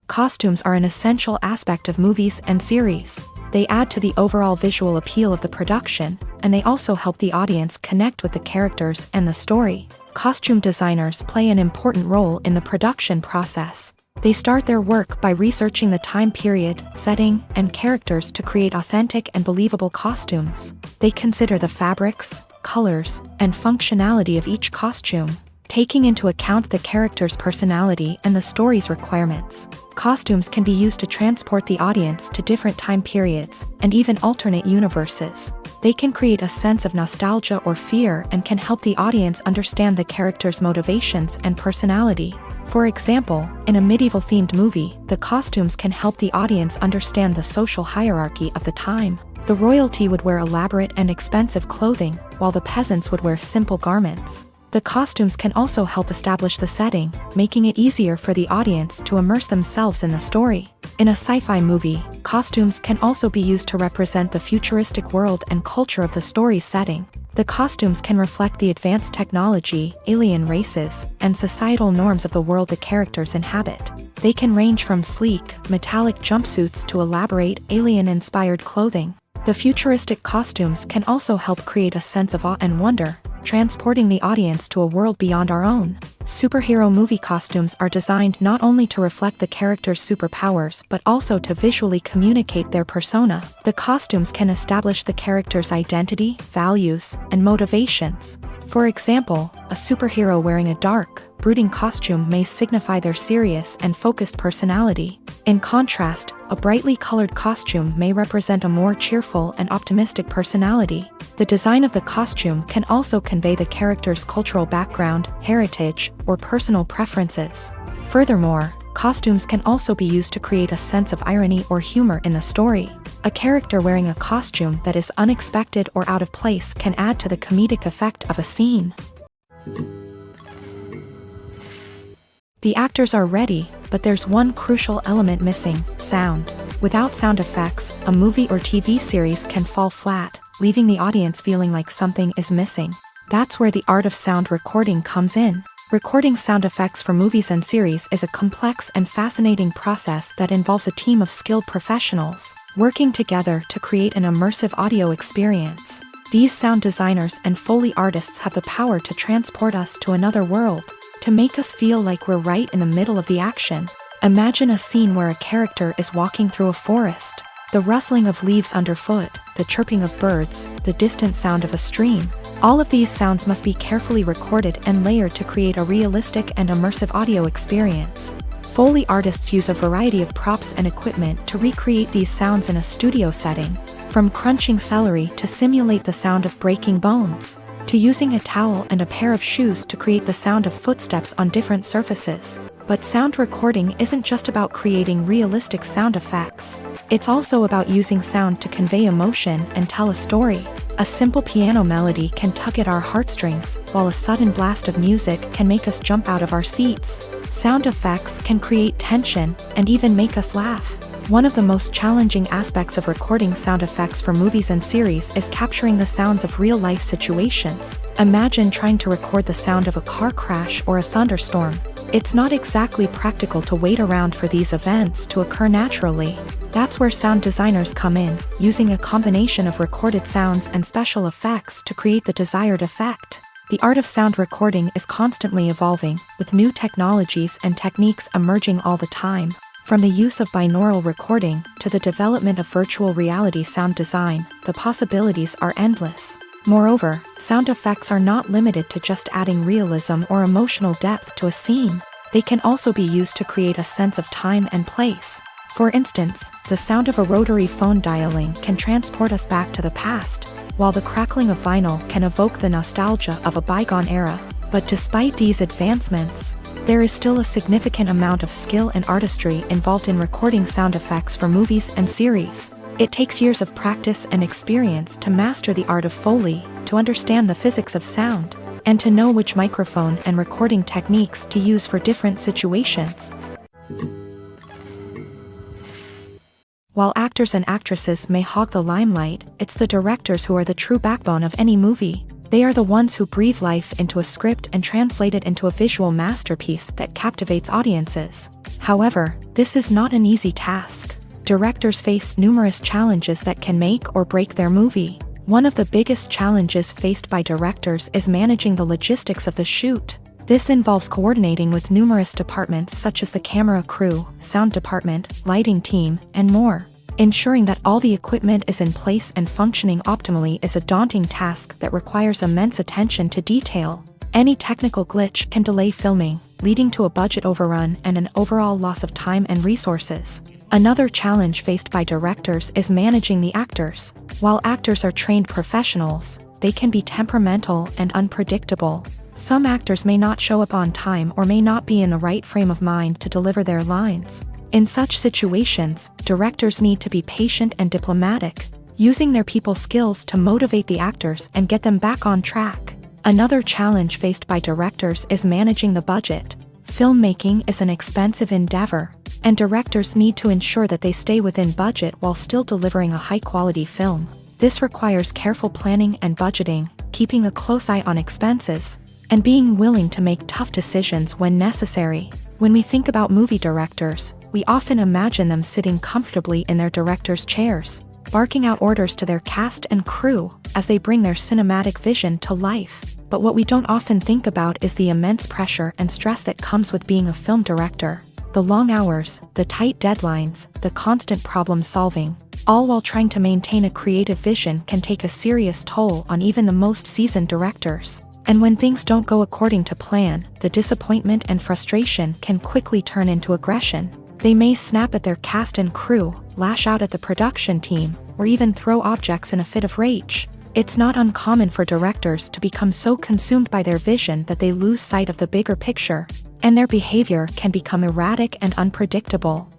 Costumes are an essential aspect of movies and series. They add to the overall visual appeal of the production, and they also help the audience connect with the characters and the story. Costume designers play an important role in the production process. They start their work by researching the time period, setting, and characters to create authentic and believable costumes. They consider the fabrics, colors, and functionality of each costume, taking into account the character's personality and the story's requirements. Costumes can be used to transport the audience to different time periods, and even alternate universes. They can create a sense of nostalgia or fear and can help the audience understand the character's motivations and personality. For example, in a medieval-themed movie, the costumes can help the audience understand the social hierarchy of the time. The royalty would wear elaborate and expensive clothing, while the peasants would wear simple garments. The costumes can also help establish the setting, making it easier for the audience to immerse themselves in the story. In a sci-fi movie, costumes can also be used to represent the futuristic world and culture of the story's setting. The costumes can reflect the advanced technology, alien races, and societal norms of the world the characters inhabit. They can range from sleek, metallic jumpsuits to elaborate, alien-inspired clothing. The futuristic costumes can also help create a sense of awe and wonder, transporting the audience to a world beyond our own. Superhero movie costumes are designed not only to reflect the character's superpowers but also to visually communicate their persona. The costumes can establish the character's identity, values, and motivations. For example, a superhero wearing a dark, brooding costume may signify their serious and focused personality. In contrast, a brightly colored costume may represent a more cheerful and optimistic personality. The design of the costume can also convey the character's cultural background, heritage, or personal preferences. Furthermore, costumes can also be used to create a sense of irony or humor in the story. A character wearing a costume that is unexpected or out of place can add to the comedic effect of a scene. The actors are ready, but there's one crucial element missing: sound. Without sound effects, a movie or TV series can fall flat, leaving the audience feeling like something is missing. That's where the art of sound recording comes in. Recording sound effects for movies and series is a complex and fascinating process that involves a team of skilled professionals working together to create an immersive audio experience. These sound designers and Foley artists have the power to transport us to another world, to make us feel like we're right in the middle of the action. Imagine a scene where a character is walking through a forest. The rustling of leaves underfoot, the chirping of birds, the distant sound of a stream. All of these sounds must be carefully recorded and layered to create a realistic and immersive audio experience. Foley artists use a variety of props and equipment to recreate these sounds in a studio setting, from crunching celery to simulate the sound of breaking bones, to using a towel and a pair of shoes to create the sound of footsteps on different surfaces. But sound recording isn't just about creating realistic sound effects. It's also about using sound to convey emotion and tell a story. A simple piano melody can tug at our heartstrings, while a sudden blast of music can make us jump out of our seats. Sound effects can create tension and even make us laugh. One of the most challenging aspects of recording sound effects for movies and series is capturing the sounds of real-life situations. Imagine trying to record the sound of a car crash or a thunderstorm. It's not exactly practical to wait around for these events to occur naturally. That's where sound designers come in, using a combination of recorded sounds and special effects to create the desired effect. The art of sound recording is constantly evolving, with new technologies and techniques emerging all the time. From the use of binaural recording to the development of virtual reality sound design, the possibilities are endless. Moreover, sound effects are not limited to just adding realism or emotional depth to a scene. They can also be used to create a sense of time and place. For instance, the sound of a rotary phone dialing can transport us back to the past, while the crackling of vinyl can evoke the nostalgia of a bygone era. But despite these advancements, there is still a significant amount of skill and artistry involved in recording sound effects for movies and series. It takes years of practice and experience to master the art of Foley, to understand the physics of sound, and to know which microphone and recording techniques to use for different situations. While actors and actresses may hog the limelight, it's the directors who are the true backbone of any movie. They are the ones who breathe life into a script and translate it into a visual masterpiece that captivates audiences. However, this is not an easy task. Directors face numerous challenges that can make or break their movie. One of the biggest challenges faced by directors is managing the logistics of the shoot. This involves coordinating with numerous departments such as the camera crew, sound department, lighting team, and more. Ensuring that all the equipment is in place and functioning optimally is a daunting task that requires immense attention to detail. Any technical glitch can delay filming, leading to a budget overrun and an overall loss of time and resources. Another challenge faced by directors is managing the actors. While actors are trained professionals, they can be temperamental and unpredictable. Some actors may not show up on time or may not be in the right frame of mind to deliver their lines. In such situations, directors need to be patient and diplomatic, using their people skills to motivate the actors and get them back on track. Another challenge faced by directors is managing the budget. Filmmaking is an expensive endeavor, and directors need to ensure that they stay within budget while still delivering a high-quality film. This requires careful planning and budgeting, keeping a close eye on expenses, and being willing to make tough decisions when necessary. When we think about movie directors, we often imagine them sitting comfortably in their director's chairs, barking out orders to their cast and crew as they bring their cinematic vision to life. But what we don't often think about is the immense pressure and stress that comes with being a film director. The long hours, the tight deadlines, the constant problem solving, all while trying to maintain a creative vision can take a serious toll on even the most seasoned directors. And when things don't go according to plan, the disappointment and frustration can quickly turn into aggression. They may snap at their cast and crew, lash out at the production team, or even throw objects in a fit of rage. It's not uncommon for directors to become so consumed by their vision that they lose sight of the bigger picture, and their behavior can become erratic and unpredictable.